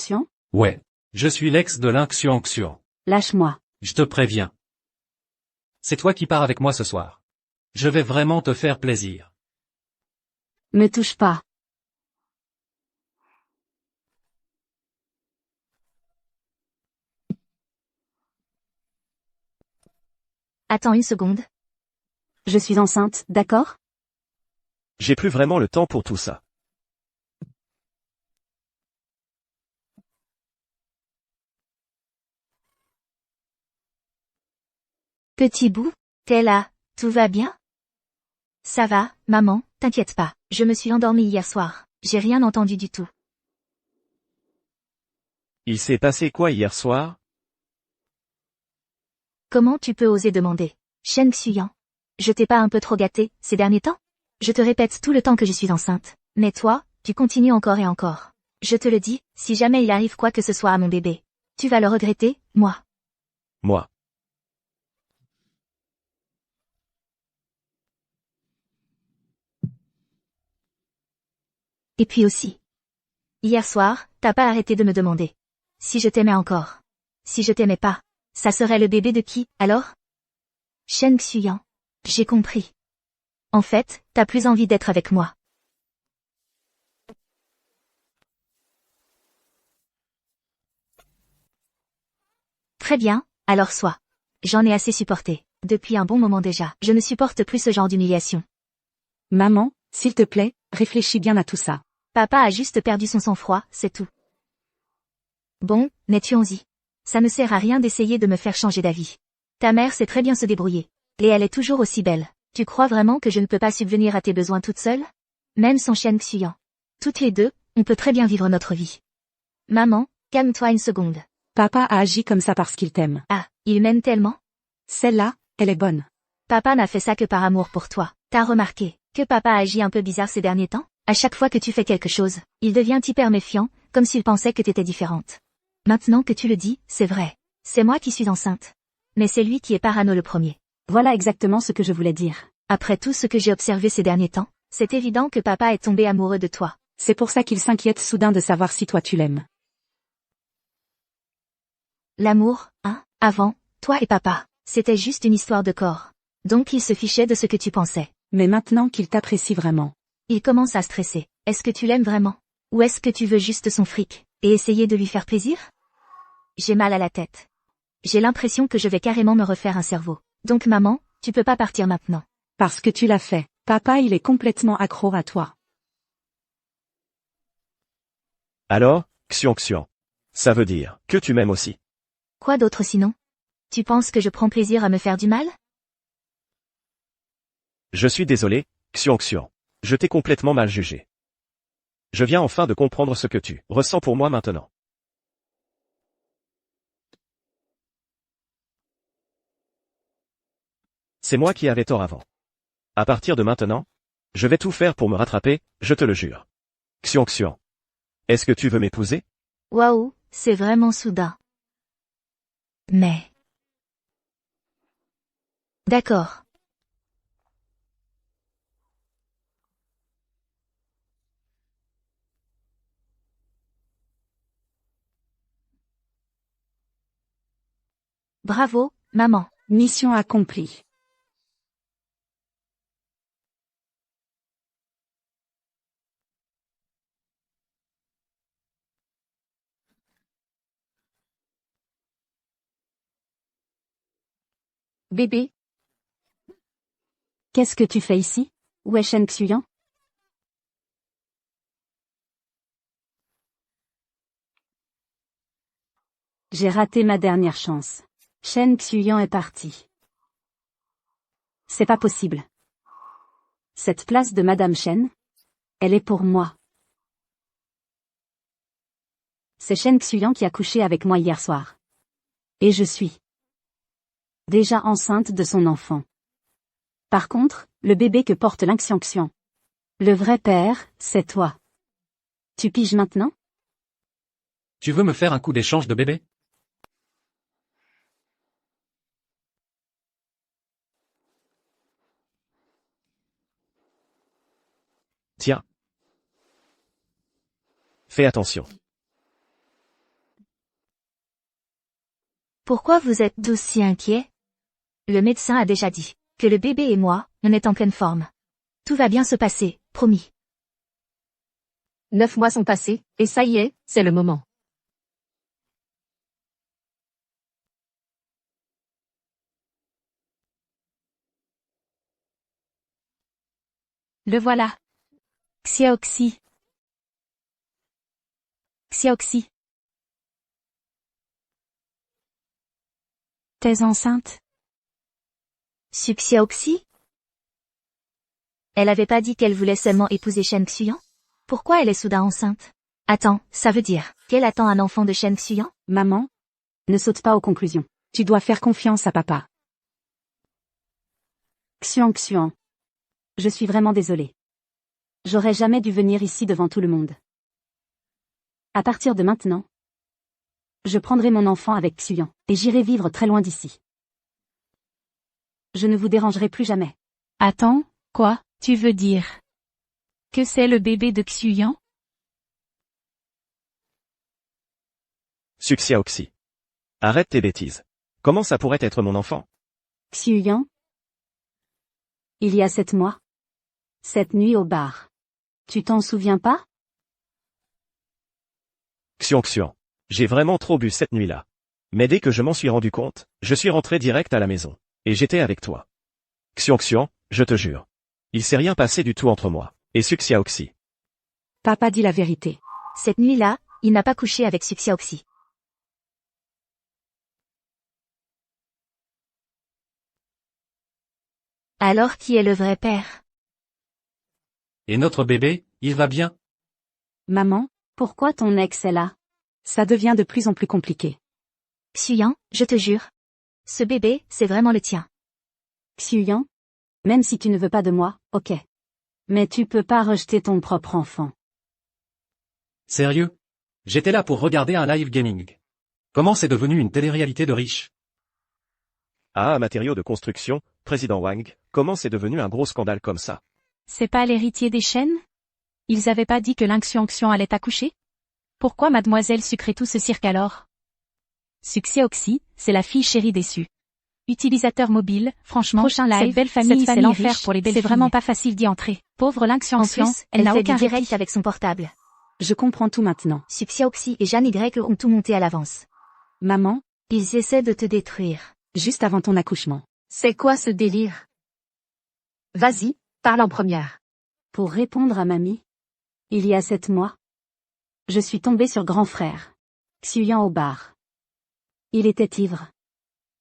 Ouais. Je suis l'ex de l'Xian. Lâche-moi. Je te préviens. C'est toi qui pars avec moi ce soir. Je vais vraiment te faire plaisir. Me touche pas. Attends une seconde. Je suis enceinte, d'accord? J'ai plus vraiment le temps pour tout ça. Petit bout, t'es là, tout va bien? Ça va, maman, t'inquiète pas, je me suis endormie hier soir, j'ai rien entendu du tout. Il s'est passé quoi hier soir? Comment tu peux oser demander? Shen Xuyan. Je t'ai pas un peu trop gâté, ces derniers temps? Je te répète tout le temps que je suis enceinte. Mais toi, tu continues encore et encore. Je te le dis, si jamais il arrive quoi que ce soit à mon bébé, tu vas le regretter, moi. Moi. Et puis aussi. Hier soir, t'as pas arrêté de me demander. Si je t'aimais encore. Si je t'aimais pas. Ça serait le bébé de qui, alors? Shen Xuyan. J'ai compris. En fait, t'as plus envie d'être avec moi. Très bien, alors sois. J'en ai assez supporté. Depuis un bon moment déjà, je ne supporte plus ce genre d'humiliation. Maman, s'il te plaît, réfléchis bien à tout ça. Papa a juste perdu son sang-froid, c'est tout. Bon, mais tuons-y. Ça ne sert à rien d'essayer de me faire changer d'avis. Ta mère sait très bien se débrouiller. Et elle est toujours aussi belle. Tu crois vraiment que je ne peux pas subvenir à tes besoins toute seule? Même sans Shen Xuyan. Toutes les deux, on peut très bien vivre notre vie. Maman, calme-toi une seconde. Papa a agi comme ça parce qu'il t'aime. Ah, il m'aime tellement? Celle-là, elle est bonne. Papa n'a fait ça que par amour pour toi. T'as remarqué que papa agit un peu bizarre ces derniers temps? À chaque fois que tu fais quelque chose, il devient hyper méfiant, comme s'il pensait que t'étais différente. Maintenant que tu le dis, c'est vrai. C'est moi qui suis enceinte. Mais c'est lui qui est parano le premier. Voilà exactement ce que je voulais dire. Après tout ce que j'ai observé ces derniers temps, c'est évident que papa est tombé amoureux de toi. C'est pour ça qu'il s'inquiète soudain de savoir si toi tu l'aimes. L'amour, hein, avant, toi et papa, c'était juste une histoire de corps. Donc il se fichait de ce que tu pensais. Mais maintenant qu'il t'apprécie vraiment. Il commence à stresser. Est-ce que tu l'aimes vraiment? Ou est-ce que tu veux juste son fric, et essayer de lui faire plaisir? J'ai mal à la tête. J'ai l'impression que je vais carrément me refaire un cerveau. Donc maman, tu peux pas partir maintenant. Parce que tu l'as fait. Papa il est complètement accro à toi. Alors, Xion Xion. Ça veut dire que tu m'aimes aussi. Quoi d'autre sinon? Tu penses que je prends plaisir à me faire du mal? Je suis désolé, Xion Xion. Je t'ai complètement mal jugé. Je viens enfin de comprendre ce que tu ressens pour moi maintenant. C'est moi qui avais tort avant. À partir de maintenant, je vais tout faire pour me rattraper, je te le jure. Xion Xion. Est-ce que tu veux m'épouser? Waouh, c'est vraiment soudain. Mais... D'accord. Bravo, maman. Mission accomplie. Bébé, Qu'est-ce que tu fais ici? Où est Shen Xuyan? J'ai raté ma dernière chance. Shen Xuyan est parti. C'est pas possible. Cette place de Madame Shen? Elle est pour moi. C'est Shen Xuyan qui a couché avec moi hier soir. Et je suis déjà enceinte de son enfant. Par contre, le bébé que porte l'Inxian, le vrai père, c'est toi. Tu piges maintenant? Tu veux me faire un coup d'échange de bébé? Tiens. Fais attention. Pourquoi vous êtes tous si inquiets? Le médecin a déjà dit que le bébé et moi, on est en pleine forme. Tout va bien se passer, promis. 9 mois sont passés, et ça y est, c'est le moment. Le voilà. Xiaoxi. Xiaoxi. T'es enceinte? Xiaoxi? Elle avait pas dit qu'elle voulait seulement épouser Shen Xuyan? Pourquoi elle est soudain enceinte? Attends, ça veut dire qu'elle attend un enfant de Shen Xuyan? Maman, ne saute pas aux conclusions. Tu dois faire confiance à papa. Xuan. Je suis vraiment désolée. J'aurais jamais dû venir ici devant tout le monde. À partir de maintenant, je prendrai mon enfant avec Xuyan, et j'irai vivre très loin d'ici. Je ne vous dérangerai plus jamais. Attends, quoi, tu veux dire que c'est le bébé de Xuyan? Xiaoxi. Arrête tes bêtises. Comment ça pourrait être mon enfant? Xuyan? Il y a 7 mois. Cette nuit au bar. Tu t'en souviens pas? Xion. J'ai vraiment trop bu cette nuit-là. Mais dès que je m'en suis rendu compte, je suis rentré direct à la maison. Et j'étais avec toi. Xiong, je te jure. Il s'est rien passé du tout entre moi et Suxiaoxi. Papa dit la vérité. Cette nuit-là, il n'a pas couché avec Suxiaoxi. Alors qui est le vrai père? Et notre bébé, il va bien? Maman, pourquoi ton ex est là? Ça devient de plus en plus compliqué. Xuyan, je te jure. Ce bébé, c'est vraiment le tien. Xuyan? Même si tu ne veux pas de moi, ok. Mais tu peux pas rejeter ton propre enfant. Sérieux? J'étais là pour regarder un live gaming. Comment c'est devenu une télé-réalité de riches? Ah, matériaux de construction, président Wang, comment c'est devenu un gros scandale comme ça? C'est pas l'héritier des Shen? Ils avaient pas dit que Xiong allait accoucher? Pourquoi mademoiselle sucrait tout ce cirque alors? Suxiaoxi, c'est la fille chérie déçue. Utilisateur mobile, franchement, prochain live, cette belle famille, c'est l'enfer pour les belles filles. C'est vraiment pas facile d'y entrer. Pauvre Xiong, En plus, elle n'a aucun direct répit. avec son portable. Je comprends tout maintenant. Suxiaoxi et Jeanne Y ont tout monté à l'avance. Maman, Ils essaient de te détruire. juste avant ton accouchement. C'est quoi ce délire? Vas-y, parle en première. Pour répondre à mamie. Il y a 7 mois. Je suis tombée sur grand frère. Xuyan au bar. Il était ivre.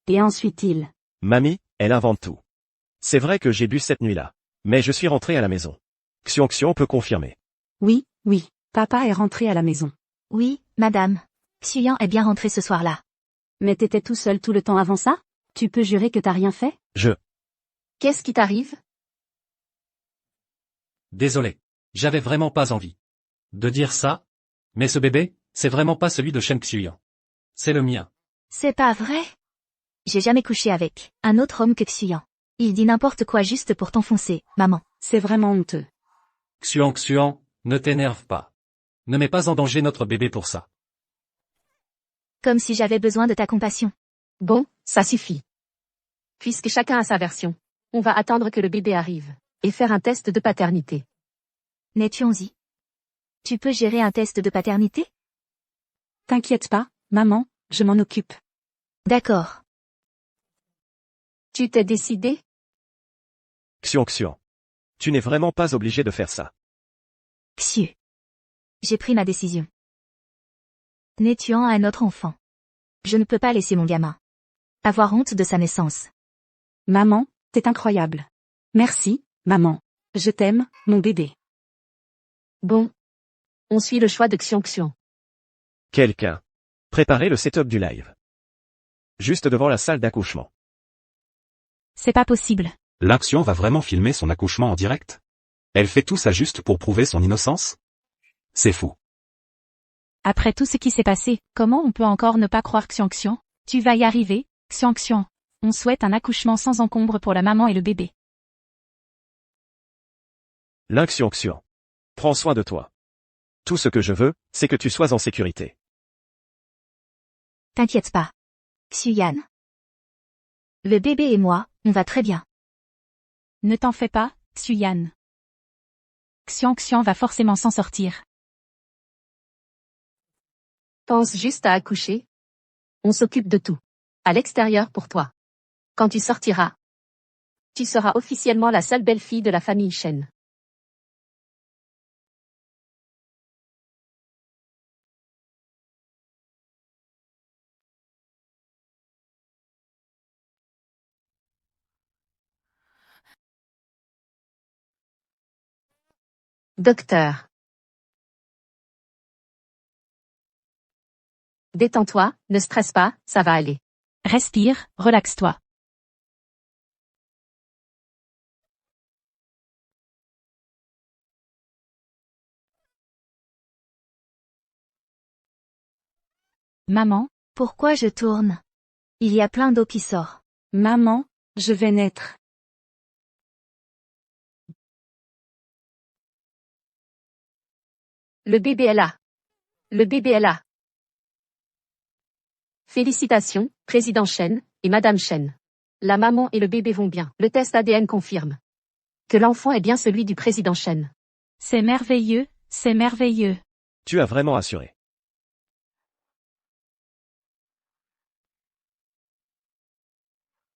Et ensuite Mamie, elle invente tout. C'est vrai que j'ai bu cette nuit-là. Mais je suis rentré à la maison. Xiong peut confirmer. Oui, papa est rentré à la maison. Oui, madame. Xuyan est bien rentré ce soir-là. Mais t'étais tout seul tout le temps avant ça? Tu peux jurer que t'as rien fait? Qu'est-ce qui t'arrive? Désolé. J'avais vraiment pas envie de dire ça. Mais ce bébé, c'est vraiment pas celui de Shen Xuyan. C'est le mien. C'est pas vrai? J'ai jamais couché avec un autre homme que Xuyan. Il dit n'importe quoi juste pour t'enfoncer, maman. C'est vraiment honteux. Xuan, ne t'énerve pas. Ne mets pas en danger notre bébé pour ça. Comme si j'avais besoin de ta compassion. Bon, ça suffit. Puisque chacun a sa version, on va attendre que le bébé arrive et faire un test de paternité. Netuonzi. Tu peux gérer un test de paternité? T'inquiète pas, maman, je m'en occupe. D'accord. Tu t'es décidé? Xiong. Tu n'es vraiment pas obligé de faire ça. Xiu. J'ai pris ma décision. Netuan a un autre enfant. Je ne peux pas laisser mon gamin avoir honte de sa naissance. Maman, t'es incroyable. Merci, maman. Je t'aime, mon bébé. Bon. On suit le choix de Xiong. Quelqu'un. Préparez le setup du live. Juste devant la salle d'accouchement. C'est pas possible. Xiong va vraiment filmer son accouchement en direct? Elle fait tout ça juste pour prouver son innocence? C'est fou. Après tout ce qui s'est passé, comment on peut encore ne pas croire Xiong? Tu vas y arriver, Xiong. On souhaite un accouchement sans encombre pour la maman et le bébé. Xiong. Prends soin de toi. Tout ce que je veux, c'est que tu sois en sécurité. T'inquiète pas. Xuyan. Le bébé et moi, on va très bien. Ne t'en fais pas, Xuyan. Xiong va forcément s'en sortir. Pense juste à accoucher. On s'occupe de tout. À l'extérieur pour toi. Quand tu sortiras, tu seras officiellement la seule belle-fille de la famille Shen. Docteur. Détends-toi, ne stresse pas, ça va aller. Respire, relaxe-toi. Maman, pourquoi je tourne? Il y a plein d'eau qui sort. Maman, je vais naître. Le bébé est là. Le bébé est là. Félicitations, Président Shen et Madame Shen. La maman et le bébé vont bien. Le test ADN confirme que l'enfant est bien celui du Président Shen. C'est merveilleux, c'est merveilleux. Tu as vraiment assuré.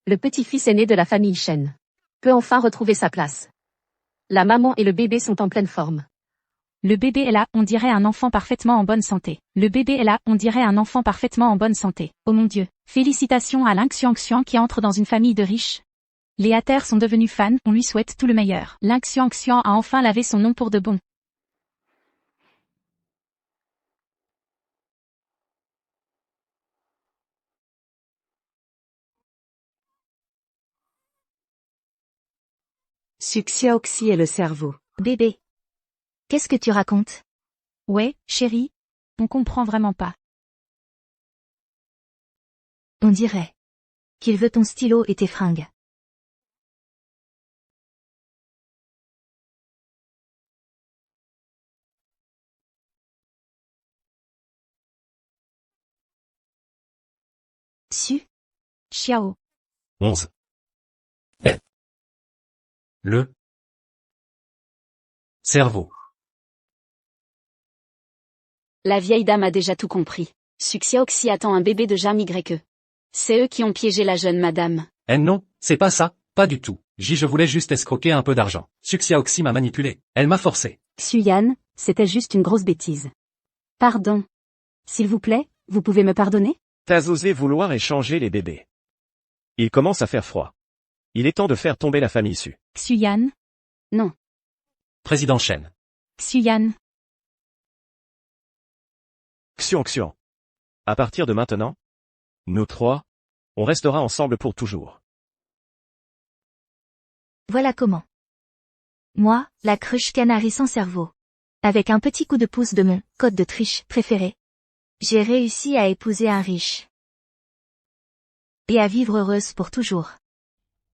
Le petit-fils aîné de la famille Shen peut enfin retrouver sa place. La maman et le bébé sont en pleine forme. Le bébé est là, on dirait un enfant parfaitement en bonne santé. Le bébé est là, on dirait un enfant parfaitement en bonne santé. Oh mon Dieu. Félicitations à Ling Xiangxiang qui entre dans une famille de riches. Les haters sont devenus fans, on lui souhaite tout le meilleur. Ling Xiangxiang a enfin lavé son nom pour de bon. Suxiaoxi est le cerveau. Bébé. Qu'est-ce que tu racontes? Ouais, chérie. On comprend vraiment pas. On dirait qu'il veut ton stylo et tes fringues. Xiao. 11. Le cerveau. La vieille dame a déjà tout compris. Suxiaoxi attend un bébé de Jam YE. C'est eux qui ont piégé la jeune madame. Eh non, c'est pas ça, pas du tout. Je voulais juste escroquer un peu d'argent. Suxiaoxi m'a manipulé. Elle m'a forcé. Xuyan, c'était juste une grosse bêtise. Pardon. S'il vous plaît, vous pouvez me pardonner? T'as osé vouloir échanger les bébés. Il commence à faire froid. Il est temps de faire tomber la famille Su. Xuyan. Non. Président Shen. Xuyan. Xiang. À partir de maintenant, nous trois, on restera ensemble pour toujours. Voilà comment. Moi, la cruche canari sans cerveau. Avec un petit coup de pouce de mon code de triche préféré. J'ai réussi à épouser un riche. Et à vivre heureuse pour toujours.